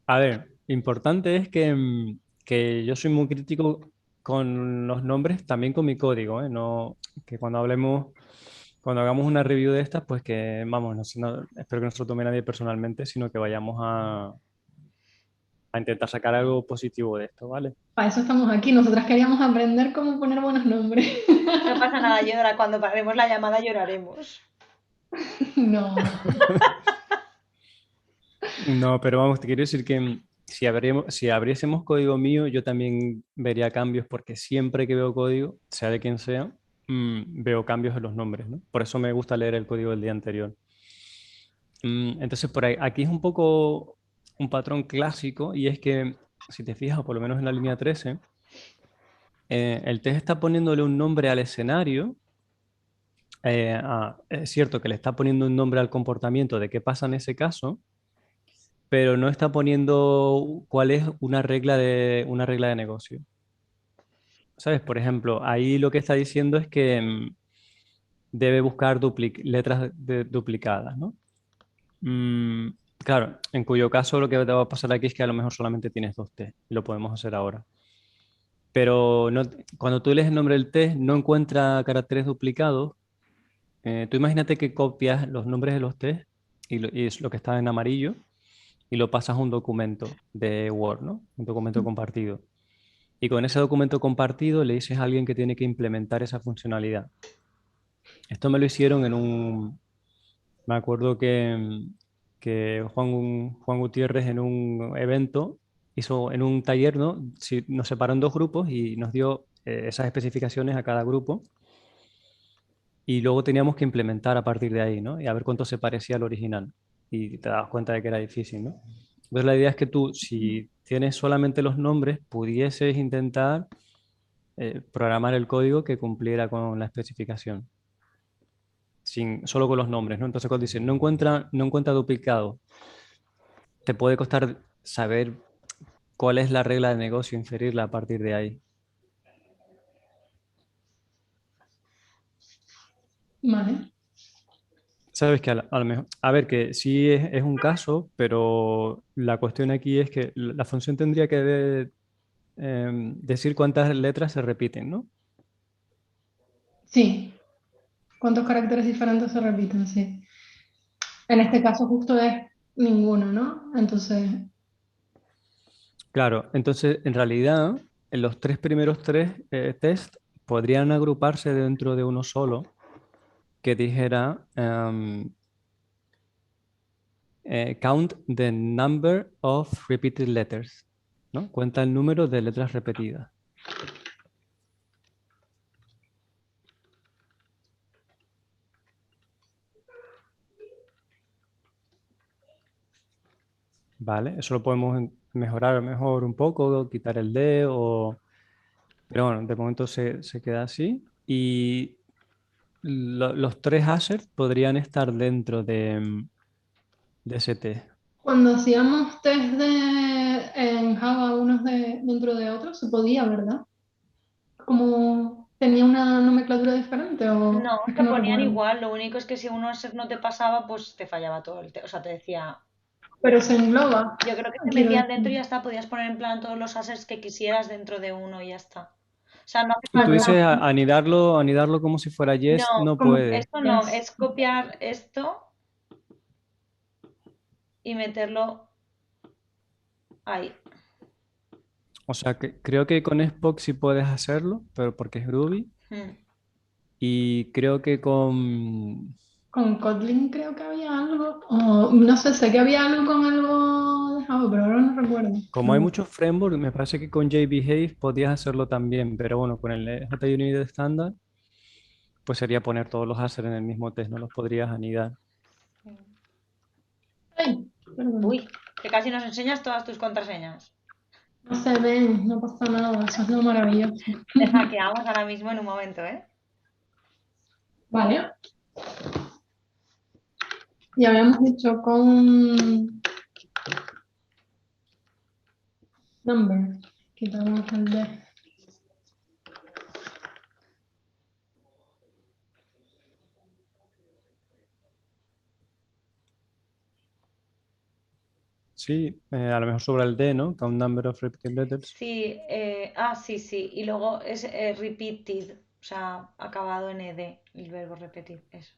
A ver, importante es que yo soy muy crítico con los nombres, también con mi código, ¿eh? No, que cuando hagamos una review de estas, pues que, vamos, espero que no se lo tome nadie personalmente, sino que vayamos a intentar sacar algo positivo de esto, ¿vale? Para eso estamos aquí. Nosotras queríamos aprender cómo poner buenos nombres. No pasa nada, llora. Cuando paremos la llamada lloraremos. No. No, pero vamos, te quiero decir que si abriésemos código mío, yo también vería cambios, porque siempre que veo código, sea de quien sea, veo cambios en los nombres, ¿no? Por eso me gusta leer el código del día anterior. Entonces, por ahí, aquí es un poco un patrón clásico, y es que, si te fijas, por lo menos en la línea 13, el test está poniéndole un nombre al escenario. Es cierto que le está poniendo un nombre al comportamiento de qué pasa en ese caso, pero no está poniendo cuál es una regla de negocio. ¿Sabes? Por ejemplo, ahí lo que está diciendo es que debe buscar letras duplicadas, ¿no? Mm, claro, en cuyo caso lo que te va a pasar aquí es que a lo mejor solamente tienes dos T, y lo podemos hacer ahora. Pero cuando tú lees el nombre del test no encuentra caracteres duplicados. Tú imagínate que copias los nombres de los test y es lo que está en amarillo, y lo pasas a un documento de Word, ¿no? Un documento compartido. Y con ese documento compartido le dices a alguien que tiene que implementar esa funcionalidad. Esto me lo hicieron me acuerdo que Juan Gutiérrez en un evento hizo en un taller, ¿no? Sí, nos separó en dos grupos y nos dio esas especificaciones a cada grupo. y luego teníamos que implementar a partir de ahí, ¿no? Y a ver cuánto se parecía al original. Y te das cuenta de que era difícil, ¿no? Entonces la idea es que tú, si tienes solamente los nombres, pudieses intentar programar el código que cumpliera con la especificación, solo con los nombres, ¿no? Entonces cuando dice no encuentra duplicado, te puede costar saber cuál es la regla de negocio, inferirla a partir de ahí. Vale. Sabes que a lo mejor, a ver, que sí es un caso, pero la cuestión aquí es que la función tendría que decir cuántas letras se repiten, ¿no? Sí. ¿Cuántos caracteres diferentes se repiten? Sí. En este caso justo es ninguno, ¿no? Entonces, Claro, entonces en realidad en los tres primeros test podrían agruparse dentro de uno solo que dijera count the number of repeated letters, ¿no? Cuenta el número de letras repetidas. ¿Vale? Eso lo podemos mejorar a lo mejor un poco, quitar el D o... Pero bueno, de momento se queda así. Y los tres assets podrían estar dentro de ese test. cuando hacíamos test en Java unos dentro de otros, se podía, ¿verdad? Como tenía una nomenclatura diferente o No, es que te no ponían recuerdo. igual, lo único es que si uno no te pasaba, pues te fallaba todo o sea, te decía, Pero se engloba, yo creo que te quiero metían dentro y decir. ya está, podías poner en plan todos los assets que quisieras dentro de uno y ya está. O sea, no hace Y tú falta, dices anidarlo como si fuera no, yes, no Como puede. esto no, es. es copiar esto y meterlo ahí. O sea, que creo que con Xbox sí puedes hacerlo, pero porque es Groovy. Mm. Y creo que con... Con Kotlin creo que había algo, o no sé, sé que había algo con algo de Java, pero ahora no recuerdo. Como hay muchos frameworks, me parece que con JBehave podías hacerlo también, pero bueno, con el JUnit estándar, pues sería poner todos los assets en el mismo test, no los podrías anidar. Ay, perdón. Uy, que casi nos enseñas todas tus contraseñas. No se ven, no pasa nada, eso es lo maravilloso. Te hackeamos ahora mismo en un momento, ¿eh? Vale, y habíamos dicho con number, quitamos el D. Sí, a lo mejor sobre el D, ¿no? Count number of repeated letters. Sí, sí, sí. Y luego es repeated, o sea, acabado en ed, el verbo repetir, eso.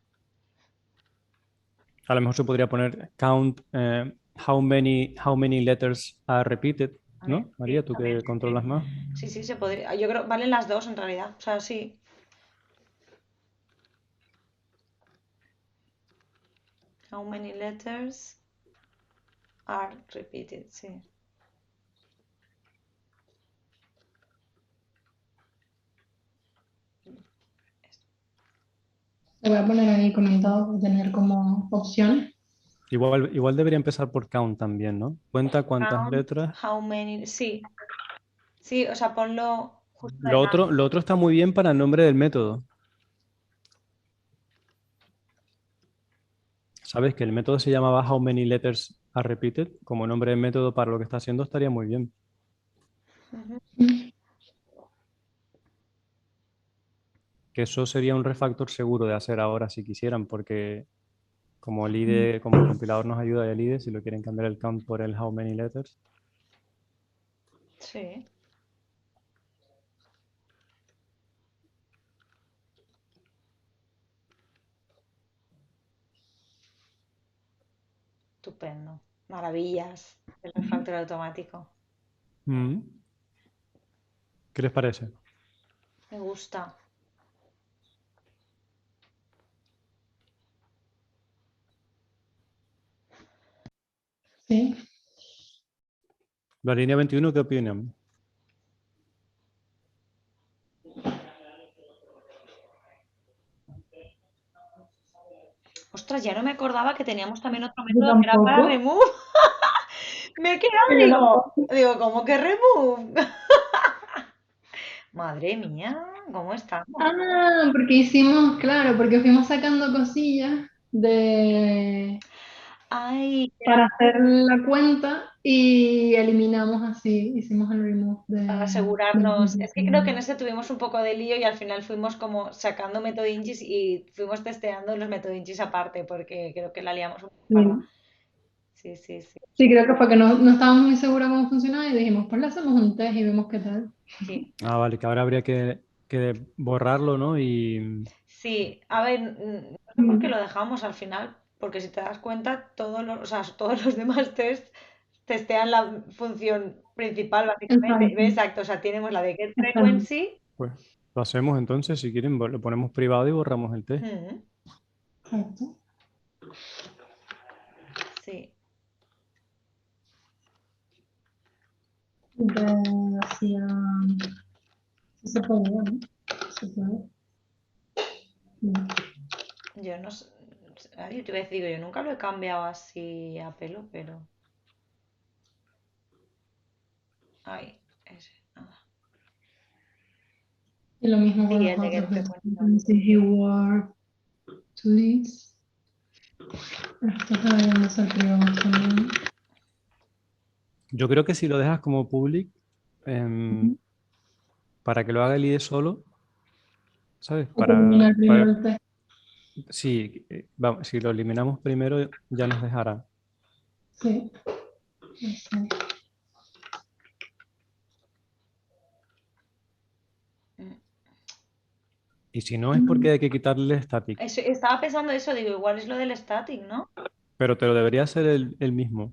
A lo mejor se podría poner count how many letters are repeated, También, ¿no? sí, María, tú también, que sí, sí. controlas más. Sí, sí, se podría. Yo creo, valen las dos en realidad. O sea, sí. How many letters are repeated? Sí. Lo voy a poner ahí comentado para tener como opción. Igual debería empezar por count también, ¿no? Cuenta cuántas Count letras. how many. Sí, sí, o sea, ponlo justo Lo otro está muy bien para el nombre del método. ¿Sabes que el método se llamaba How many letters are repeated? Como nombre de método para lo que está haciendo estaría muy bien. delante. Que eso sería un refactor seguro de hacer ahora si quisieran, porque como el IDE, como el compilador nos ayuda y el IDE, si lo quieren cambiar el count por el how many letters. Sí, estupendo. Maravillas del refactor automático. Mm. ¿Qué les parece? Me gusta. Sí. La línea 21, ¿qué opinan? Ostras, ya no me acordaba que teníamos también otro Yo método que era para tampoco, remove. Me he quedado, yo tampoco. digo, ¿cómo que remove? Madre mía, ¿cómo estamos? Ah, porque hicimos, claro, porque fuimos sacando cosillas de Ay, para hacer la cuenta y eliminamos así, hicimos el remove para del asegurarnos. Es que creo que en principio. ese tuvimos un poco de lío y al final fuimos como sacando metodinchis y fuimos testeando los metodinchis aparte porque creo que la liamos un poco. Sí. Sí, sí, sí, Sí, creo que fue que no estábamos muy seguros cómo funcionaba y dijimos, pues le hacemos un test y vemos qué tal. sí. Ah, vale, que ahora habría que borrarlo, ¿no? Y Sí, a ver, no sé por qué Mm, lo dejamos al final, porque si te das cuenta, todos los, o sea, todos los demás tests testean la función principal, básicamente. exacto, Exacto, o sea, tenemos la de get exacto. frequency. pues lo hacemos entonces, si quieren, lo ponemos privado y borramos el test. Mm, Exacto. sí, Entonces, hacía, sí se podía, ¿no? Se puede. Mm. yo no sé, ay, te voy a decir, digo, yo nunca lo he cambiado así a pelo, pero, ay, ese, nada. Y lo mismo con Sí, los el de get otros de frequency. frequency, reward, to leads. Estos deberían de ser privados también. Yo creo que si lo dejas como public, em, Ujú. para que lo haga el IDE solo, ¿sabes? Hay que eliminar primero el test. Sí, vamos, si lo eliminamos primero, ya nos dejará. Sí, exacto. Mm. Y si no, es porque Mm. hay que quitarle static. Estaba pensando eso, digo, igual es lo del static, ¿no? Pero te lo debería hacer el mismo.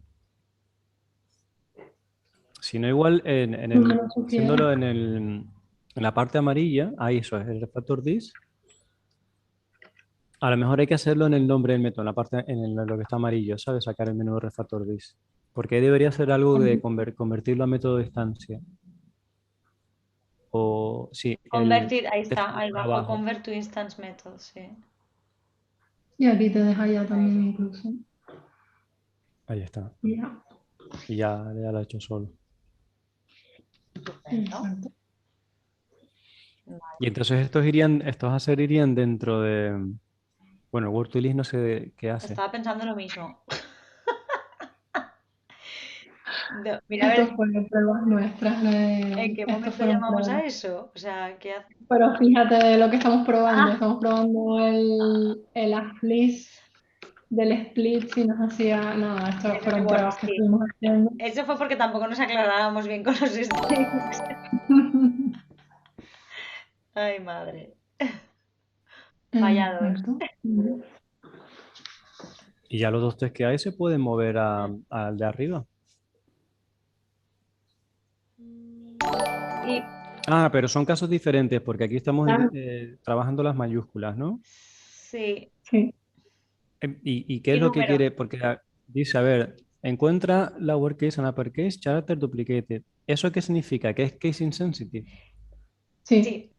Si no, igual No me lo sugiere. haciéndolo en la parte amarilla, ahí eso es, el refactor this. A lo mejor hay que hacerlo en el nombre del método, en la parte, lo que está amarillo, ¿sabes? Sacar el menú de refactor this. Porque ahí debería ser algo de convertirlo a método de instancia. O sí, el Convertir, ahí test está, ahí abajo, abajo. convert to instance method, sí. Y aquí te deja ya Ahí, también incluso. Ahí está. Ya, Y ya lo he hecho solo. estupendo. exacto. Y entonces estos hacer irían dentro de, bueno, Word2List no sé qué hace, Estaba pensando lo mismo. Mira, a Esto ver, fue pruebas nuestras, ¿en qué estos momento fueron llamamos pruebas. a eso? O sea, ¿qué hace? Pero fíjate lo que Ah, estamos probando el Afflice del split si nos hacía, no, estos ese, fueron bueno, pruebas que sí. estuvimos haciendo. Eso fue porque tampoco nos aclarábamos bien con los strings. Ay, madre. Fallados. Exacto. y ya los dos test que hay se pueden mover al de arriba. Y Ah, pero son casos diferentes porque aquí estamos Ah, trabajando las mayúsculas, ¿no? sí, sí. ¿Y qué y es lo que número. quiere? Porque dice, a ver, encuentra lowercase and uppercase character duplicated. ¿Eso qué significa? ¿Que es case insensitive? Sí. Sí,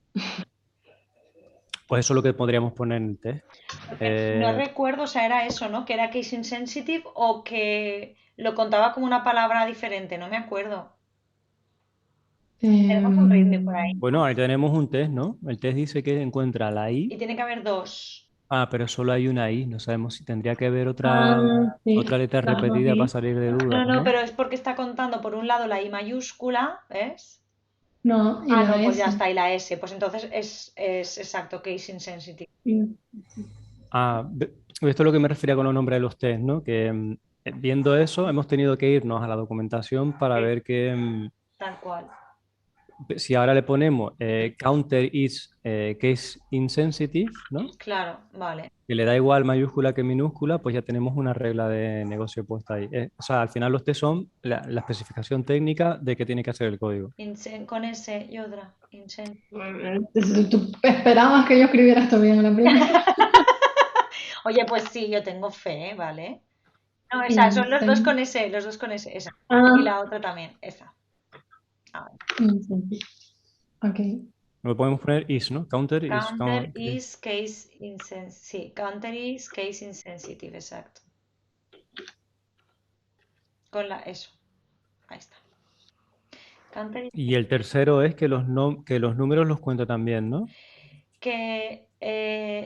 Pues eso es lo que podríamos poner en el test. porque no Eh, recuerdo, o sea, era eso, ¿no? Que era case insensitive o que lo contaba como una palabra diferente, no me acuerdo. Tenemos un readme por ahí. Em, bueno, ahí tenemos un test, ¿no? El test dice que encuentra la I. Y tiene que haber dos. Ah, pero solo hay una I. No sabemos si tendría que haber sí, otra letra las dos repetida para I. salir de dudas, No, no, ¿no? pero es porque está contando por un lado la I mayúscula, ¿ves? No, y Ah, la no, pues ya S. está, y la S. Pues entonces es exacto, case insensitive. Sí. Esto es lo que me refería con los nombres de los test, ¿no? Que viendo eso hemos tenido que irnos a la documentación para Sí, ver que tal cual. si ahora le ponemos counter is case insensitive, ¿no? Claro, vale. Que le da igual mayúscula que minúscula, pues ya tenemos una regla de negocio puesta ahí. O sea, al final los test son la especificación técnica de qué tiene que hacer el código. Con S y otra. Tú esperabas que yo escribiera esto bien en la primera. Oye, pues sí, yo tengo fe, ¿vale? No, esa, son los dos Insen- con S, los dos con S, esa. Y Ah, la otra también, esa. Ah, insensitive. Ok. Lo podemos poner is, ¿no? Counter is. Counter is case insensitive. Sí, counter is case insensitive, exacto. Eso. Ahí está. Counter is Y el tercero es que que los números los cuento también, ¿no?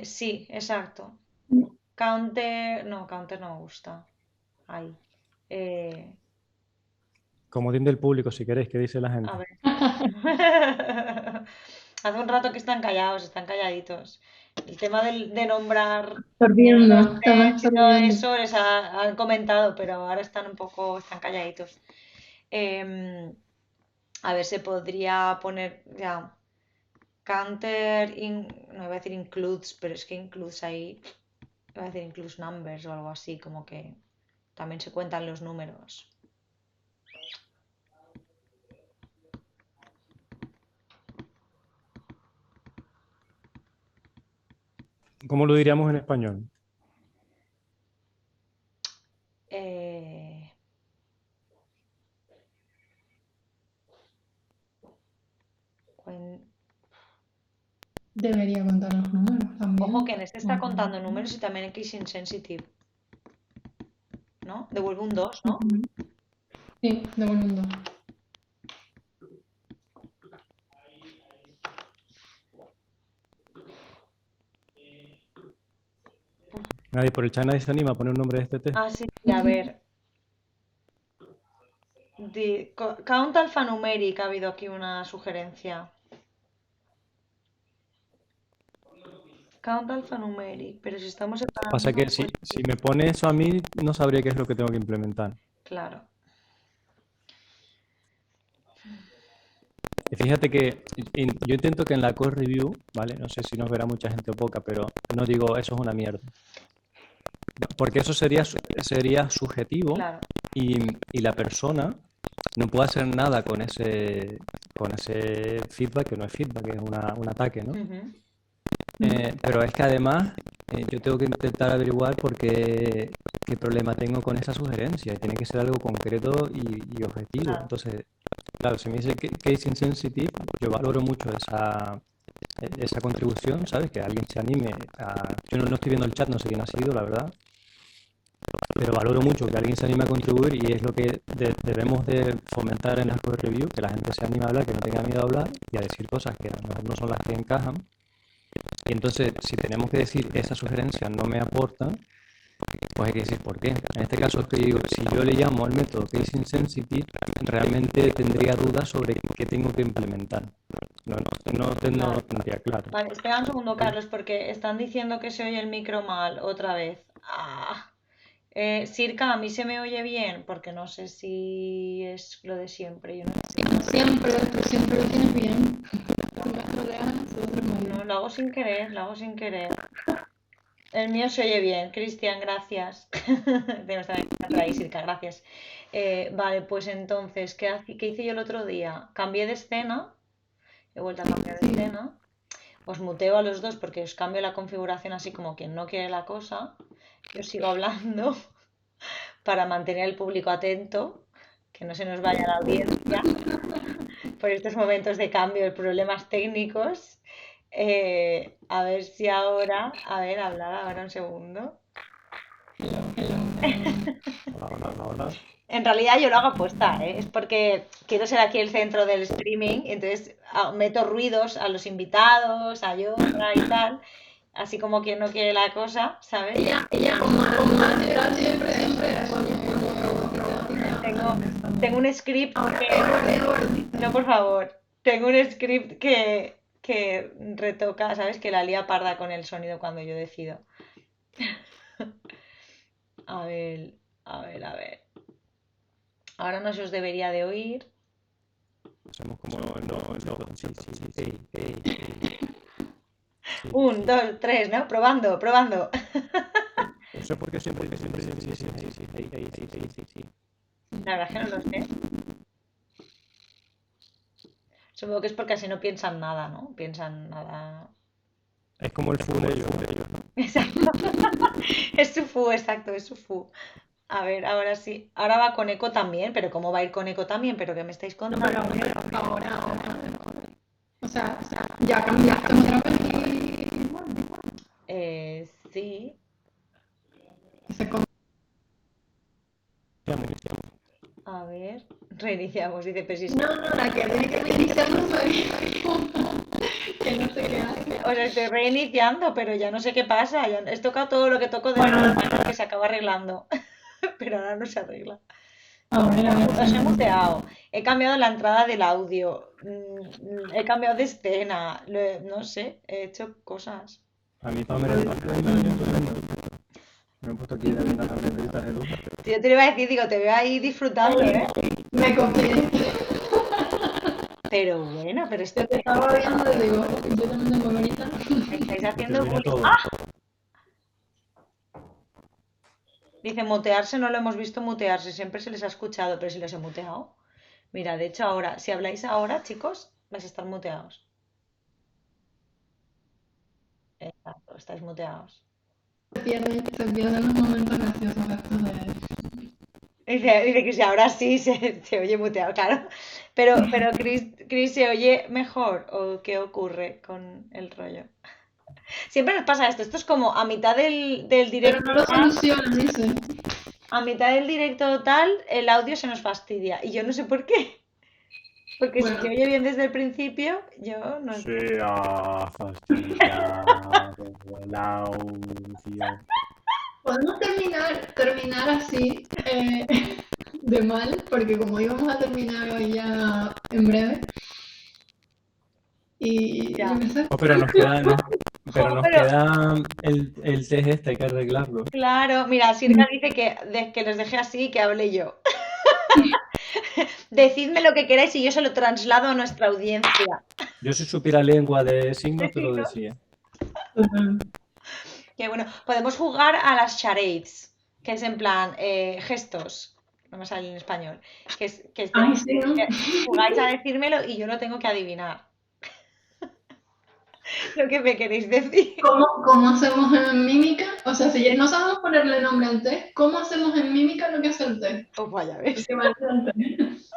sí, exacto. Counter no me gusta. Ahí. Comodín del público, si queréis, ¿qué dice la gente? A ver. Hace un rato que están callados, están calladitos. El tema de nombrar Absorbiendo, los están test y todo absorbiendo. eso han comentado, pero ahora están calladitos. A ver, se podría poner ya no iba a decir includes, pero es que includes ahí, iba a decir includes numbers o algo así, como que también se cuentan los números. ¿Cómo lo diríamos en español? Eh, cuen- Debería contar los números también. Ojo que en este está contando números y también en case insensitive, ¿no? Devuelve un 2, ¿no? Sí, devuelve un 2. Nadie por el chat nadie se anima a poner un nombre de este test. Ah, sí, a ver. Count alphanumeric ha habido aquí una sugerencia. Count alphanumeric, pero si estamos separando. Pasa que pues, si me pone eso a mí, no sabría qué es lo que tengo que implementar. Claro. Y fíjate que yo intento que en la code review, ¿vale? No sé si nos verá mucha gente o poca, pero no digo eso es una mierda. Porque eso sería subjetivo Claro. y la persona no puede hacer nada con ese feedback, que no es feedback, es un ataque, ¿no? Ujú. Pero es que además yo tengo que intentar averiguar qué problema tengo con esa sugerencia. Tiene que ser algo concreto y objetivo. Claro. Entonces, claro, si me dice case insensitive, yo valoro mucho esa contribución, ¿sabes? Que alguien se anime a... Yo no estoy viendo el chat, no sé quién ha sido, la verdad. Pero valoro mucho que alguien se anime a contribuir y es lo que debemos de fomentar en las code review, que la gente se anime a hablar, que no tenga miedo a hablar y a decir cosas que a lo mejor no son las que encajan. Y entonces, si tenemos que decir esa sugerencia no me aporta, pues hay que decir por qué. En este caso es que digo, si yo le llamo al método case insensitive, realmente tendría dudas sobre qué tengo que implementar. No tendría claro. Vale, espera un segundo, Carlos, porque están diciendo que se oye el micro mal otra vez. Sirka, a mí se me oye bien, porque no sé si es lo de siempre. Yo no sé. Tú siempre lo tienes bien. No, lo hago sin querer, lo hago sin querer. El mío se oye bien, Cristian, gracias. Tenemos también por ahí, Sirka, gracias. Vale, pues entonces, ¿qué hice yo el otro día? Cambié de escena, he vuelto a cambiar de escena. Os muteo a los dos porque os cambio la configuración así como quien no quiere la cosa. Yo sigo hablando para mantener al público atento, que no se nos vaya la audiencia por estos momentos de cambio y problemas técnicos. A ver si ahora, a ver, hablar ahora un segundo. Hola. En realidad yo lo hago aposta, ¿eh? Es porque quiero ser aquí el centro del streaming, entonces meto ruidos a los invitados, a Yora y tal, así como quien no quiere la cosa, ¿sabes? Ella con mano siempre, Tengo un script que... No, por favor. Tengo un script que retoca, ¿sabes? Que la lía parda con el sonido cuando yo decido. A ver, a ver. Ahora no se os debería de oír. Hacemos como sí. Un, dos, tres, ¿no? Probando. No sé por qué siempre sí. La verdad es que no lo sé. Supongo que es porque así no piensan nada, ¿no? Piensan nada. Es como el fu de ellos, ¿no? Exacto. Es su fu, exacto, es su fu. A ver, ahora sí. Ahora va con eco también, pero ¿cómo va a ir con eco también? ¿Pero qué me estáis contando? ahora. O sea, ya cambiaste otra vez Sí. y se con- A ver, reiniciamos, dice, pero si No, no, la que tiene que reiniciar no soy que no sé qué hace. os estoy reiniciando, pero ya no sé qué pasa. He tocado todo lo que toco de Bueno, normal, que se acaba arreglando, pero ahora no se arregla. a ver Os he si... muteado, he cambiado la entrada del audio, he cambiado de escena, no sé, he hecho cosas. A mí Pamela me está viendo. Me he puesto aquí de las tabletitas de luz. Yo te lo iba a decir, digo, te veo ahí disfrutando, ¿eh? Me copié. Pero bueno, pero esto Yo te estaba viendo y digo, yo también tengo bonita. me estáis Que haciendo termine bullying. todo. ¡Ah! Dice, mutearse no lo hemos visto mutearse, siempre se les ha escuchado, pero si los he muteado. Mira, de hecho ahora, si habláis ahora, chicos, vais a estar muteados. Exacto, estáis muteados. Se pierden los momentos graciosos estos de... Dice que si ahora sí se oye muteado, claro. Pero Chris, ¿se oye mejor o qué ocurre con el rollo? Siempre nos pasa esto. Esto es como a mitad del Pero directo no lo tal, solucionan, dice. a mitad del directo tal, el audio se nos fastidia. Y yo no sé por qué. Porque si Bueno, se oye bien desde el principio, yo no sé. Se ha fastidiado el audio. podemos terminar así de mal, porque como íbamos a terminar hoy ya en breve, y yo Ya. qué sé, Oh, pero nos queda, pero Jo, nos pero queda el test este, hay que arreglarlo. claro, mira, Sirga dice que les deje así y que hable yo. Decidme lo que queráis y yo se lo traslado a nuestra audiencia. Yo si supiera lengua de signos te lo Vecinos. decía. Que bueno, podemos jugar a las charades, que es en plan gestos, no me sale en español, ay, sí, ¿no? que jugáis a decírmelo y yo lo tengo que adivinar. Lo que me queréis decir. ¿Cómo hacemos en mímica? O sea, si ya no sabemos ponerle nombre al test, ¿cómo hacemos en mímica lo que hace el test? Pues vaya, ves. Porque vale el test.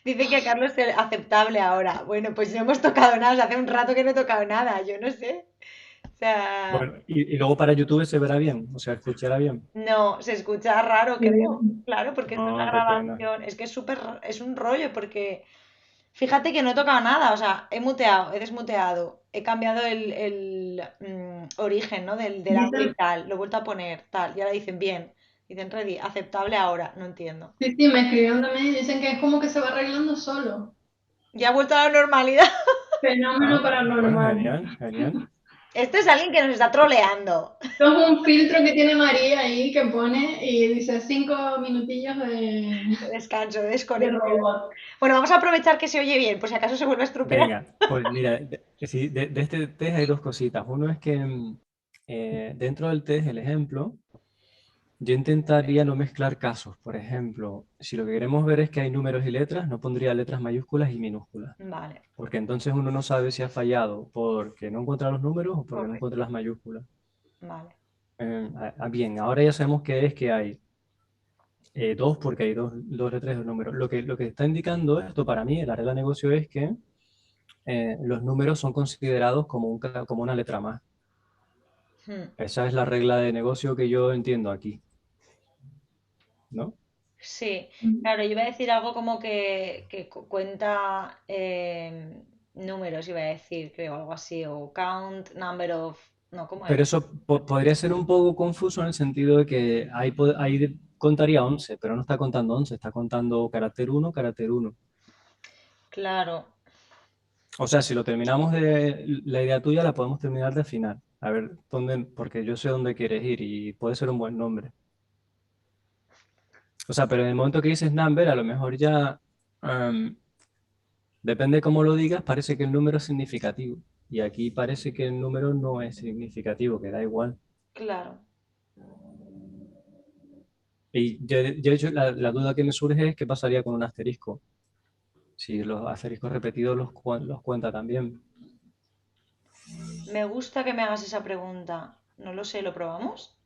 Dice que a Carlos es aceptable ahora. Bueno, pues no hemos tocado nada, o sea, hace un rato que no he tocado nada, yo no sé. O sea, Bueno, y luego para YouTube se verá bien, o sea, escuchará bien. no, se escucha raro, creo. Claro, porque esto es la Ah, qué pena. grabación. Es que es súper, es un rollo, porque fíjate que no he tocado nada, o sea, he muteado, he desmuteado, he cambiado el origen, ¿no? Del audio y Dicen, tal, lo he vuelto a poner, tal, y ahora dicen bien, dicen ready, aceptable ahora, no entiendo. sí, sí, me escribieron también y dicen que es como que se va arreglando solo. Ya ha vuelto a la normalidad. Fenómeno Ah, bueno, paranormal. genial, genial. Esto es alguien que nos está troleando. Esto es un filtro que tiene María ahí que pone y dice 5 minutillos Descanso, de de desconexión. robot. Bueno, vamos a aprovechar que se oye bien, por si acaso se vuelve a estropear. Venga, pues mira, sí, de este test hay dos cositas. Uno es que dentro del test, el ejemplo, yo intentaría no mezclar casos. Por ejemplo, si lo que queremos ver es que hay números y letras, no pondría letras mayúsculas y minúsculas. Vale, Porque entonces uno no sabe si ha fallado porque no encuentra los números o porque no correcto, encuentra las mayúsculas. vale. Bien, ahora ya sabemos que es que hay dos porque hay dos letras de números. Lo que está indicando esto para mí, la regla de negocio es que los números son considerados como una letra más. Hmm. Esa es la regla de negocio que yo entiendo aquí, ¿no? Sí, claro, yo iba a decir algo como que cuenta números, iba a decir, creo, algo así, o count number of... No, ¿cómo Pero era? eso podría ser un poco confuso en el sentido de que ahí contaría 11, pero no está contando 11, está contando carácter uno, carácter uno. Claro, O sea, si lo terminamos de la idea tuya, la podemos terminar de final. A ver, porque yo sé dónde quieres ir y puede ser un buen nombre. O sea, pero en el momento que dices number, a lo mejor ya, em, depende cómo lo digas, parece que el número es significativo. Y aquí parece que el número no es significativo, que da igual. claro. Y de hecho, la duda que me surge es qué pasaría con un asterisco. Si los asteriscos repetidos los cuenta también. Me gusta que me hagas esa pregunta. No lo sé, ¿lo probamos?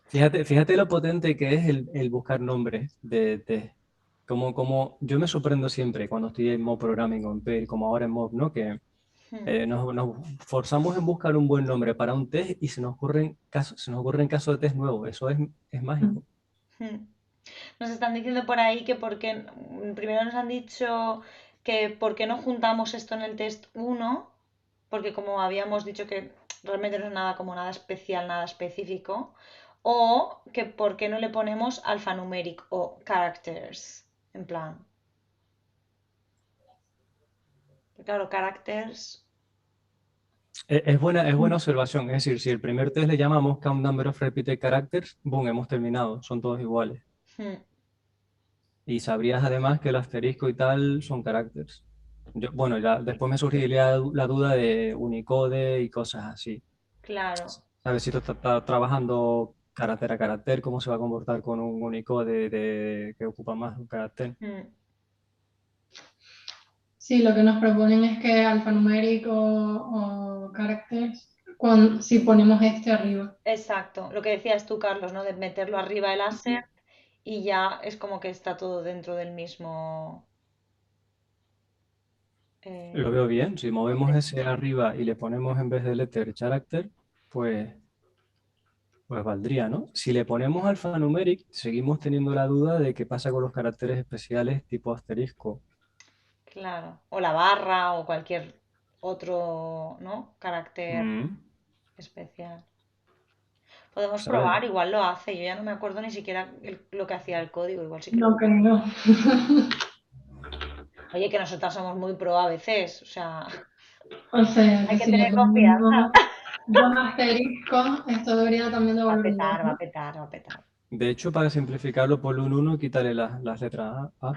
Fíjate lo potente que es el buscar nombres de. Yo me sorprendo siempre cuando estoy en Mob Programming o en Perl, como ahora en Mob, ¿no? Que Hmm, nos forzamos en buscar un buen nombre para un test y se nos ocurren casos de test nuevos. Eso es mágico. hmm. Nos están diciendo por ahí que primero nos han dicho que por qué no juntamos esto en el test uno, porque como habíamos dicho que realmente no es nada como nada especial, nada específico, o que por qué no le ponemos alfanumeric o characters, en plan. Claro, characters. Es buena observación. Es decir, si el primer test le llamamos Count Number of Repeated Characters, boom, hemos terminado. Son todos iguales. Hmm, Y sabrías además que el asterisco y tal son caracteres. Bueno, ya después me surgiría la duda de Unicode y cosas así. claro. ¿Sabes si tú estás trabajando carácter a carácter, cómo se va a comportar con un Unicode que ocupa más un carácter? Hmm. Sí, lo que nos proponen es que alfanumérico o characters, si ponemos este arriba. Exacto, lo que decías tú, Carlos, ¿no? De meterlo arriba el assert y ya es como que está todo dentro del mismo. Lo eh, veo bien. Si movemos ese arriba y le ponemos en vez de letter character, pues, pues valdría, ¿no? Si le ponemos alfanumeric, seguimos teniendo la duda de qué pasa con los caracteres especiales tipo asterisco. Claro, o la barra o cualquier otro, ¿no? Carácter Mm, especial. Podemos ¿sabes? probar, igual lo hace. Yo ya no me acuerdo ni siquiera lo que hacía el código, igual sí que lo. No creo. Oye, que nosotras somos muy pro a veces, o sea, O sea, hay que que si le tener confianza. ponemos dos asteriscos, esto debería también Va a devolver un petar, 2, va a ¿no? petar, va a petar. De hecho, para simplificarlo, ponle un uno y quitarle las letras A.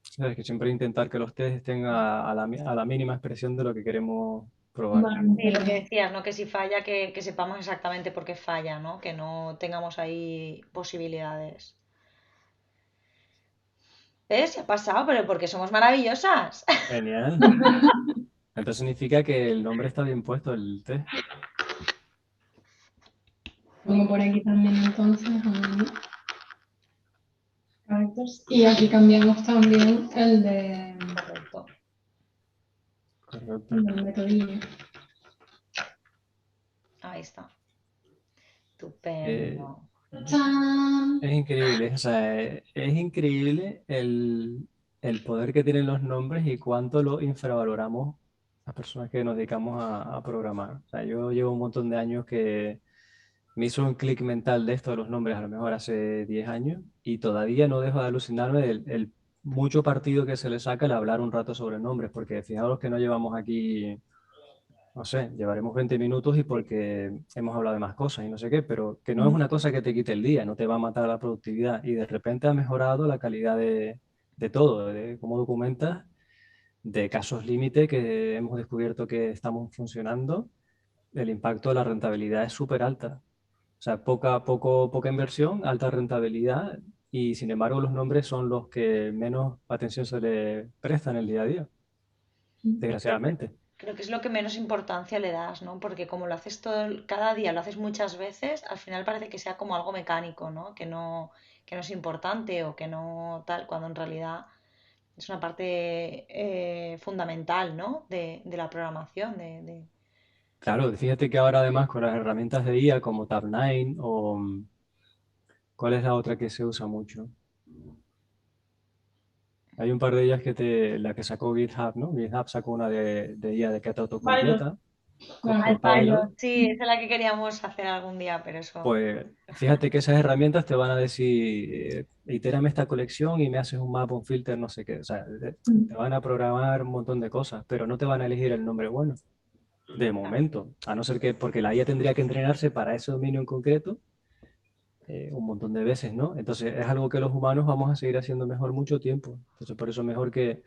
¿Sabes? Que siempre intentar que los test estén a la mínima expresión de lo que queremos probar. Vale, Sí, lo que pero decías, ¿no? Que si falla, que sepamos exactamente por qué falla, ¿no? Que no tengamos ahí posibilidades. ¿Ves? Se ha pasado, pero porque somos maravillosas. Genial. Entonces significa que el nombre está bien puesto, el test. pongo por aquí también entonces characters. Y aquí cambiamos también Correcto. Correcto. el del metodillo. Ahí está. Eh, Estupendo. ¡Tachán! es increíble, o sea, es increíble el poder que tienen los nombres y cuánto lo infravaloramos las personas que nos dedicamos a programar. O sea, yo llevo un montón de años que me hizo un clic mental de esto de los nombres, a lo mejor hace 10 años, y todavía no dejo de alucinarme del mucho partido que se le saca el hablar un rato sobre nombres, porque fijaros que no llevamos aquí, no sé, llevaremos 20 minutos y Sí. porque hemos hablado de más cosas y no sé qué, pero que no es Mm. una cosa que te quite el día, no te va a matar la productividad, y de repente ha mejorado la calidad de todo, de cómo documentas, de casos límite que hemos descubierto que estamos funcionando, el impacto de la rentabilidad es súper alta. O sea, poca inversión, alta rentabilidad y sin embargo los nombres son los que menos atención se le presta en el día a día, Y desgraciadamente. creo que es lo que menos importancia le das, ¿no? Porque como lo haces cada día, lo haces muchas veces, al final parece que sea como algo mecánico, ¿no? Que no es importante o que no tal, cuando en realidad es una parte fundamental, ¿no? De la programación, Claro, fíjate que ahora además con las herramientas de IA como Tab9 o ¿cuál es la otra que se usa mucho? Hay un par de ellas la que sacó GitHub, ¿no? GitHub sacó una de IA de que te Pilot, autocompleta, claro. Copilot. Pilot, sí, esa es la que queríamos hacer algún día, pero eso. Pues fíjate que esas herramientas te van a decir, itérame esta colección y me haces un map, un filter, no sé qué. O sea, te van a programar un montón de cosas, pero no te van a elegir el nombre bueno. De momento, a no ser que, porque la IA tendría que entrenarse para ese dominio en concreto un montón de veces, ¿no? Entonces es algo que los humanos vamos a seguir haciendo mejor mucho tiempo. Entonces por eso mejor que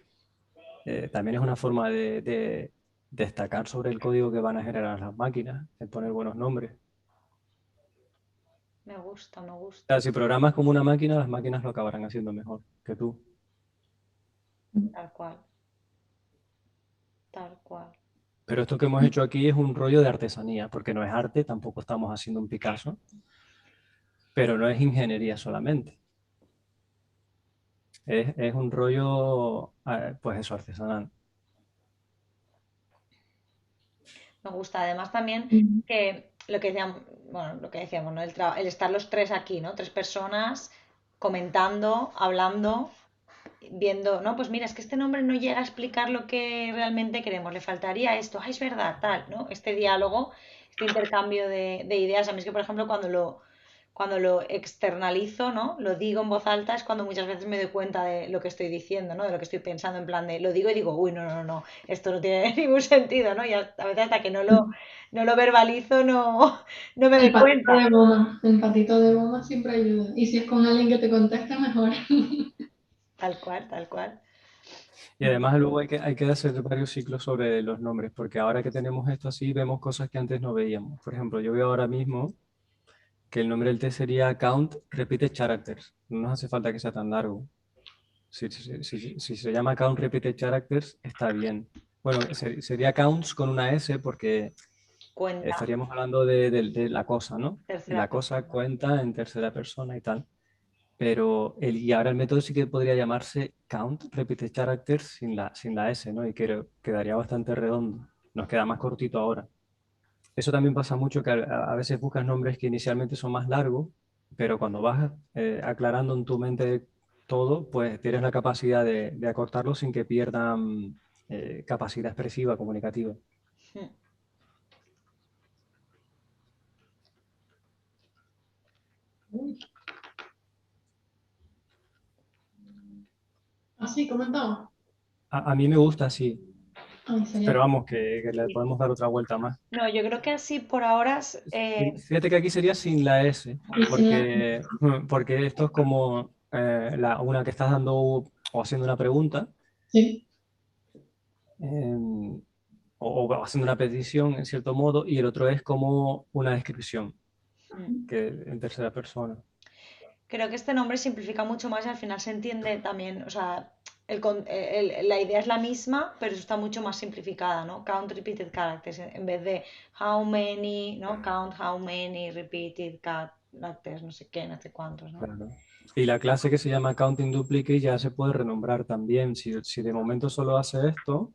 también es una forma de destacar sobre el código que van a generar las máquinas, el poner buenos nombres. Me gusta, me O sea, gusta. si programas como una máquina, las máquinas lo acabarán haciendo mejor que tú. Tal cual, tal cual. Pero esto que hemos hecho aquí es un rollo de artesanía, porque no es arte, tampoco estamos haciendo un Picasso, pero no es ingeniería solamente. Es un rollo, pues eso, artesanal. Me gusta. Además también Mm. que lo que decíamos, bueno, lo que decíamos, ¿no? El estar los tres aquí, ¿no? Tres personas comentando, hablando, viendo, no, pues mira, es que este nombre no llega a explicar lo que realmente queremos, le faltaría esto, ah, es verdad, tal, ¿no? Este diálogo, este intercambio de ideas. A mí es que, por ejemplo, cuando lo externalizo, ¿no? Lo digo en voz alta, es cuando muchas veces me doy cuenta de lo que estoy diciendo, ¿no? De lo que estoy pensando, en plan de, lo digo y digo, uy, no, no, no, esto no tiene ningún sentido, ¿no? Y a veces hasta que no lo verbalizo no me doy cuenta. El patito de goma siempre ayuda. Y si es con alguien que te contesta, mejor. Tal cual, tal cual. Y además luego hay que hacer varios ciclos sobre los nombres, porque ahora que tenemos esto así, vemos cosas que antes no veíamos. Por ejemplo, yo veo ahora mismo que el nombre del test sería Count Repeated Characters. No nos hace falta que sea tan largo. Si se llama Count Repeated Characters, está bien. Bueno, sería Counts con una S porque Cuenta, estaríamos hablando de la cosa, ¿no? Y tercera la cosa persona. cuenta en tercera persona y tal. Pero y ahora el método sí que podría llamarse Count Repeated Characters sin la S, ¿no? Y quedaría bastante redondo. Nos queda más cortito ahora. Eso también pasa mucho que a veces buscas nombres que inicialmente son más largos, pero cuando vas aclarando en tu mente todo, pues tienes la capacidad de acortarlo sin que pierdan capacidad expresiva, comunicativa. Hmm. Así comentaba. A mí me gusta así, Ay, sería. pero vamos, que le Sí. podemos dar otra vuelta más. No, yo creo que así por ahora, Fíjate que aquí sería sin la S, Y sin la. porque esto es como una que estás dando o haciendo una pregunta. Sí. em, o haciendo una petición en cierto modo, y el otro es como una descripción, mm, que en tercera persona. creo que este nombre simplifica mucho más y al final se entiende también, o sea, la idea es la misma, pero está mucho más simplificada, ¿no? Count repeated characters en vez de how many, ¿no? Count how many repeated characters, no sé qué, no sé cuántos, ¿no? Claro. Y la clase que se llama Counting Duplicate ya se puede renombrar también. Si de momento solo hace esto,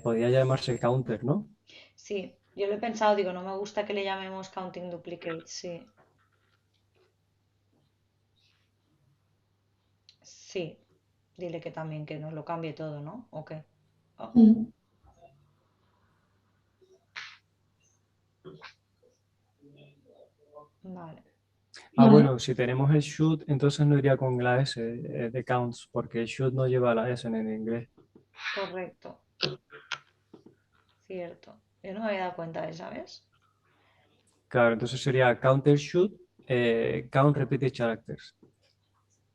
podría llamarse Counter, ¿no? Sí, yo lo he pensado, digo, no me gusta que le llamemos counting duplicates, sí, sí, dile que también que nos lo cambie todo, ¿no? ¿O qué? Oh, Mm. vale, Ah, Vale. bueno, si tenemos el should, entonces no iría con la S de counts, porque el should no lleva la S en inglés. correcto, cierto. Yo no me había dado cuenta de, ¿sabes? Claro, entonces sería counter should, count repeated characters.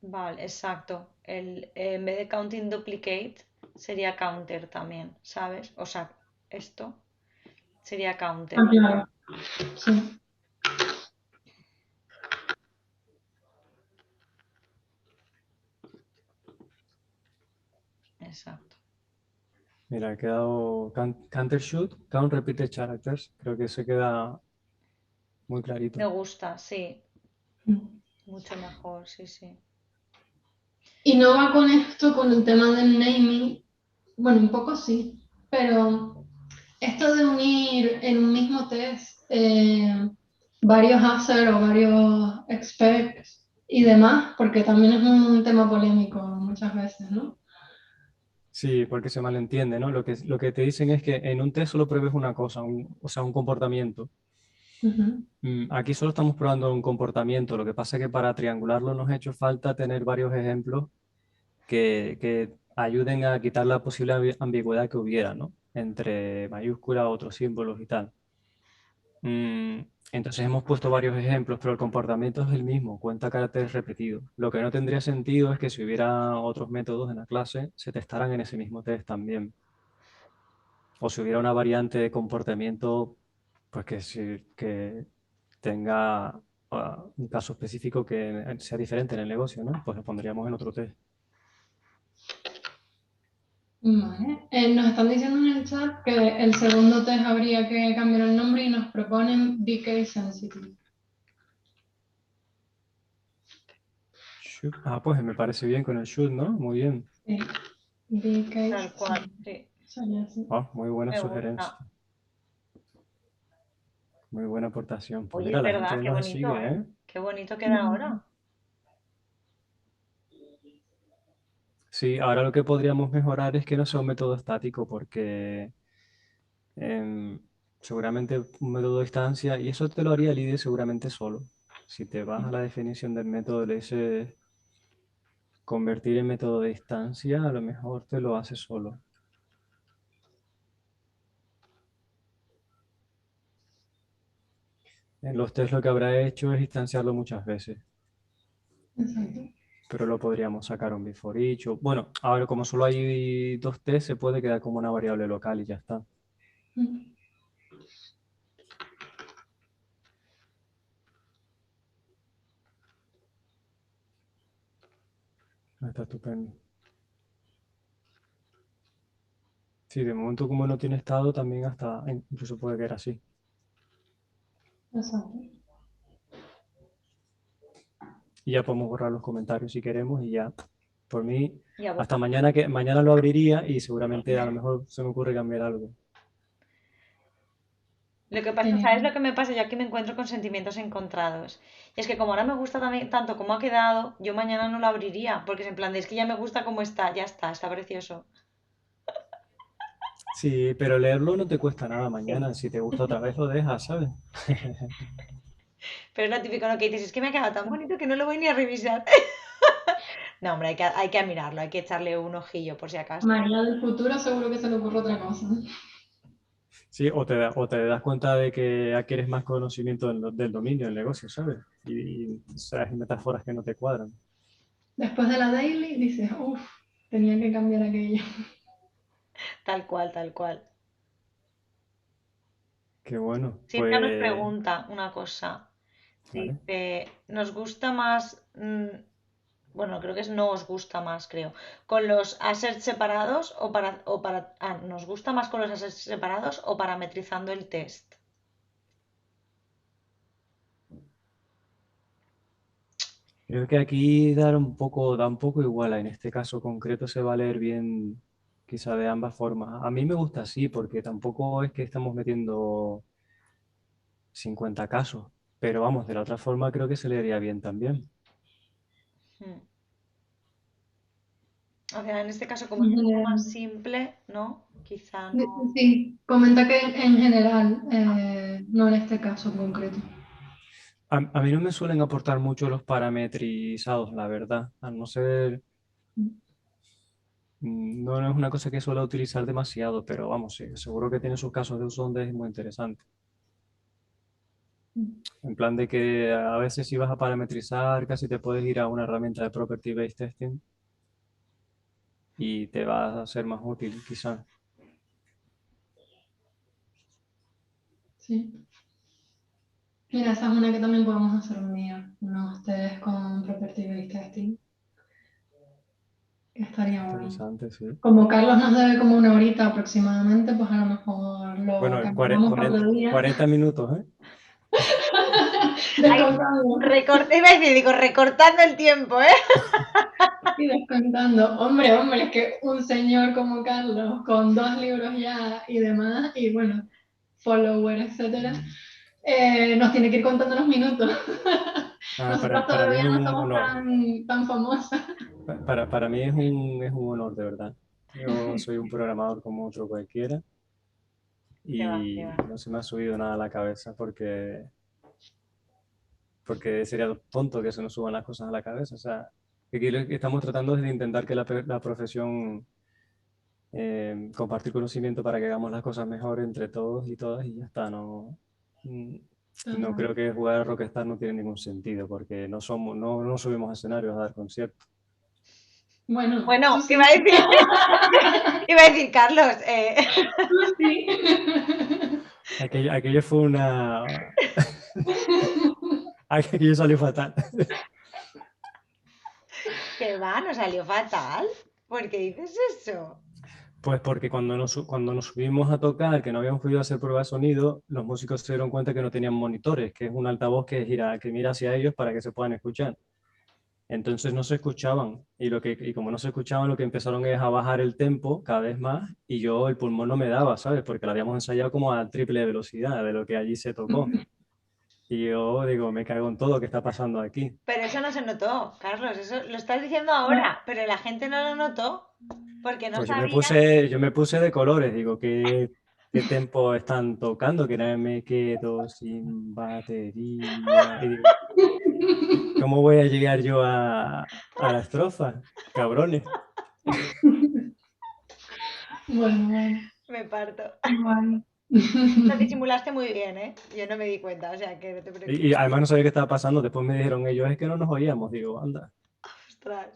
Vale, exacto. En vez de counting duplicate sería counter también, ¿sabes? O sea, esto sería Ah, counter. claro. Sí. Exacto. Mira, ha quedado counter should, count repeated characters. Creo que se queda muy Me clarito. gusta, sí. Mm. Mucho mejor, sí, sí. Y no va con esto, con el tema del naming. Bueno, un poco sí, pero esto de unir en un mismo test varios hacer o varios experts y demás, porque también es un tema polémico muchas veces, ¿no? Sí, porque se malentiende, ¿no? Lo que te dicen es que en un test solo pruebes una cosa, o sea, un comportamiento. Ujú, Aquí solo estamos probando un comportamiento. Lo que pasa es que para triangularlo nos ha hecho falta tener varios ejemplos que ayuden a quitar la posible ambigüedad que hubiera, ¿no? Entre mayúsculas, otros símbolos y tal. Mm, entonces hemos puesto varios ejemplos, pero el comportamiento es el mismo, cuenta caracteres repetidos. Lo que no tendría sentido es que si hubiera otros métodos en la clase, se testaran en ese mismo test también. O si hubiera una variante de comportamiento, pues que tenga un caso específico que sea diferente en el negocio, ¿no? Pues lo pondríamos en otro test. vale. Nos están diciendo en el chat que el segundo test habría que cambiar el nombre y nos proponen BK Sensitive. Shoot. Ah, pues me parece bien con el shoot, ¿no? Muy bien. Sí. The Tal case, cual, sí. sí, Sería así. Ah, muy buena me sugerencia. gusta. Muy buena aportación. Pues Oye, mira, es la verdad, gente qué nos bonito, sigue, ¿eh? ¿eh? Qué bonito queda Mm. ahora. Sí, ahora lo que podríamos mejorar es que no sea un método estático, porque seguramente un método de distancia, y eso te lo haría el IDE seguramente solo. Si te vas a la definición del método, le dices convertir en método de distancia, a lo mejor te lo hace solo. En los test lo que habrá hecho es instanciarlo muchas veces, Exacto. pero lo podríamos sacar un before each. Bueno, ahora como solo hay dos test, se puede quedar como una variable local y ya está. Mm. Está estupendo. Sí, de momento como no tiene estado, también hasta incluso puede quedar así. Exacto. Y ya podemos borrar los comentarios si queremos y ya, por mí, Ya hasta está. mañana que mañana lo abriría y seguramente a lo mejor se me ocurre cambiar algo. Lo que pasa, ¿sabes lo Eh, que me pasa? Yo aquí me encuentro con sentimientos encontrados. Y es que como ahora me gusta también tanto como ha quedado, yo mañana no lo abriría, porque es en plan de es que ya me gusta como está, ya está precioso. Sí, pero leerlo no te cuesta nada Sí. mañana. Si te gusta otra vez lo dejas, ¿sabes? Pero es lo típico, ¿no? Que dices, es que me ha quedado tan bonito que no lo voy ni a revisar. No, hombre, hay que mirarlo, hay que echarle un ojillo por si acaso. María del futuro seguro que se le ocurre otra cosa. Sí, o te das cuenta de que adquieres más conocimiento del dominio del negocio, ¿sabes? Y sabes metáforas que no te cuadran. Después de la daily dices, uff, tenía que cambiar aquello. Tal cual, tal cual. Qué bueno, Silvia nos pues, pregunta una cosa. vale. Dice, ¿nos gusta más, bueno, creo que es no os gusta más, creo, con los assets separados nos gusta más con los assets separados o parametrizando el test? Creo que aquí da un poco igual. En este caso concreto se va a leer bien, quizá de ambas formas. A mí me gusta así, porque tampoco es que estamos metiendo 50 casos. Pero vamos, de la otra forma creo que se leería bien también. Hmm. O sea, en este caso, como es En un poco más general. simple, ¿no? Quizá no. Sí, comenta que en general, no en este caso en concreto. A mí no me suelen aportar mucho los parametrizados, la verdad. A no ser, no, no es una cosa que suelo utilizar demasiado, pero vamos, sí, seguro que tiene sus casos de uso donde es muy interesante. En plan de que a veces si vas a parametrizar, casi te puedes ir a una herramienta de Property Based Testing y te va a ser más útil, quizá. Sí. Mira, esa es una que también podemos hacer un día, unos test con Property Based Testing, que estaría bueno. Interesante, sí. Como Carlos nos debe como una horita aproximadamente, pues a lo mejor lo Bueno, cambiamos por otro día. 40 minutos, ¿eh? Ay, Descontando. iba a decir, digo, recortando el tiempo, ¿eh? Y descontando. Hombre, hombre, es que un señor como Carlos, con 2 libros ya y demás, y bueno, follower, etcétera, nos tiene que ir contando los minutos. Ah, Nosotros para mí es todavía no un somos honor. tan famosas. Para mí es un honor, de verdad. Yo soy un programador como otro cualquiera Qué va, qué y va. no se me ha subido nada a la cabeza porque sería tonto que se nos suban las cosas a la cabeza. O sea, que aquí lo que estamos tratando es de intentar que la profesión compartir conocimiento para que hagamos las cosas mejor entre todos y todas y ya está. No, mm, no creo que jugar a Rockstar no tiene ningún sentido porque no subimos a escenarios a dar conciertos. Bueno, tú Bueno, sí. iba a decir, Carlos, Tú sí. Aquello fue una... Aquello salió fatal. que va, nos salió fatal. ¿Por qué dices eso? Pues porque cuando nos subimos a tocar, que no habíamos podido hacer prueba de sonido, los músicos se dieron cuenta que no tenían monitores, que es un altavoz que mira hacia ellos para que se puedan escuchar. Entonces no se escuchaban y como no se escuchaban lo que empezaron es a bajar el tempo cada vez más y yo el pulmón no me daba, ¿sabes? Porque lo habíamos ensayado como a triple velocidad de lo que allí se tocó. Y yo digo, me cago en todo, ¿qué está pasando aquí? Pero eso no se notó, Carlos, eso lo estás diciendo Bueno, ahora, pero la gente no lo notó porque no Pues sabía. yo me puse de colores, digo, ¿qué tempo están tocando? Que era me quedo sin batería. Y digo, ¿cómo voy a llegar yo a la estrofa? Cabrones. bueno, Me parto. igual. Lo disimulaste muy bien, ¿eh? Yo no me di cuenta, o sea que no te Y preocupes. además no sabía qué estaba pasando. Después me dijeron ellos, es que no nos oíamos. Digo, anda. Ostras.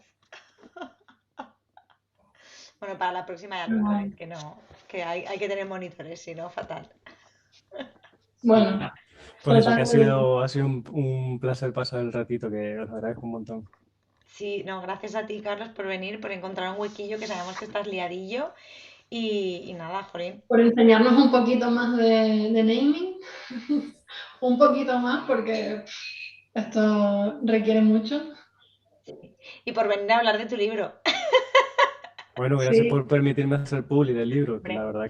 Bueno, para la próxima ya lo sabes, Igual. que no, que hay que tener monitores, si no, fatal. Sí. Bueno, Pues eso, que tratar de... ha sido un placer pasar el ratito, que os agradezco un montón. Sí, no, gracias a ti, Carlos, por venir, por encontrar un huequillo, que sabemos que estás liadillo. Y nada, Jorín. por enseñarnos un poquito más de naming, un poquito más porque esto requiere mucho. Y por venir a hablar de tu libro. Bueno, gracias Sí, por permitirme hacer publi del libro, que la Hombre,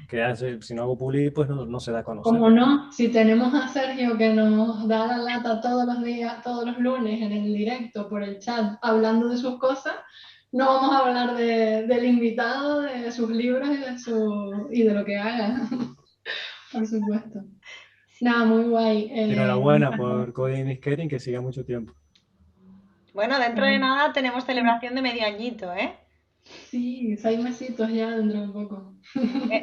verdad si no hago publi, pues no se da a conocer. como no, si tenemos a Sergio que nos da la lata todos los días, todos los lunes en el directo por el chat hablando de sus cosas, no vamos a hablar del invitado, de sus libros y de lo que haga, por supuesto. Nada, muy guay. Y enhorabuena por Coding is Caring, que siga mucho tiempo. bueno, dentro de nada tenemos celebración de medio añito, ¿eh? Sí, 6 mesitos ya dentro de poco.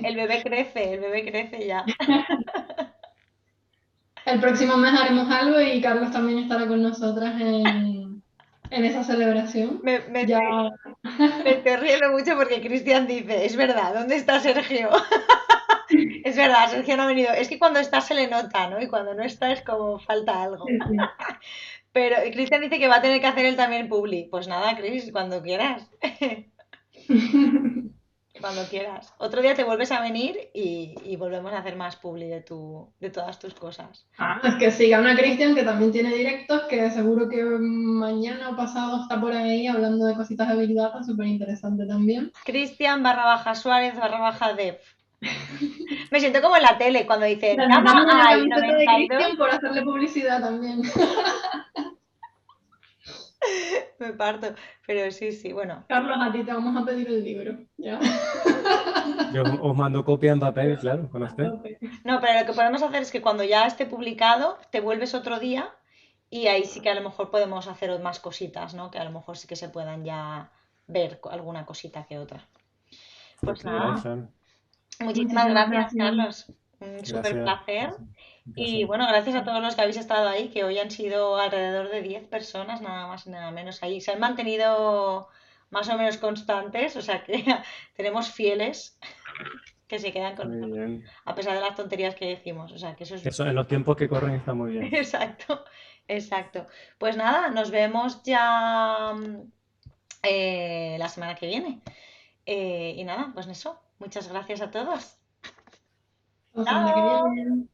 El bebé crece ya. El próximo mes haremos algo y Carlos también estará con nosotras en esa celebración. Me, me, Ya, estoy, me estoy riendo mucho porque Cristian dice, es verdad, ¿dónde está Sergio? Es verdad, Sergio no ha venido. Es que cuando está se le nota, ¿no? Y cuando no está es como falta algo. sí, sí. Pero Cristian dice que va a tener que hacer él también publi. Pues nada, Cris, cuando quieras. Cuando quieras. Otro día te vuelves a venir y volvemos a hacer más publi de todas tus cosas. Ah, es que siga una Cristian que también tiene directos, que seguro que mañana o pasado está por ahí hablando de cositas de Big Data, súper interesante también. Cristian barra baja Suárez barra baja Dev. Me siento como en la tele cuando dicen, Necesitamos una llama al camiseta de 92. Cristian por hacerle publicidad también. Me parto. Pero sí, sí, bueno. Carlos, a ti te vamos a pedir el libro. ¿Ya? Yo os mando copia en papel, claro, con A usted. tope. No, pero lo que podemos hacer es que cuando ya esté publicado, te vuelves otro día y ahí sí que a lo mejor podemos hacer más cositas, ¿no? Que a lo mejor sí que se puedan ya ver alguna cosita que otra. Lo Pues que queráis, nada, claro. muchísimas Muchísimas gracias, gracias. Carlos. Un súper Gracias. placer. Un Y placer. bueno, gracias a todos los que habéis estado ahí, que hoy han sido alrededor de 10 personas, nada más y nada menos ahí. Se han mantenido más o menos constantes, o sea que tenemos fieles que se quedan con Muy nosotros, bien. a pesar de las tonterías que decimos. O sea que eso es... Eso en los tiempos que corren está muy bien. Exacto, exacto. Pues nada, nos vemos ya la semana que viene. Y nada, pues eso. Muchas gracias a todos. La semana que Chao. viene.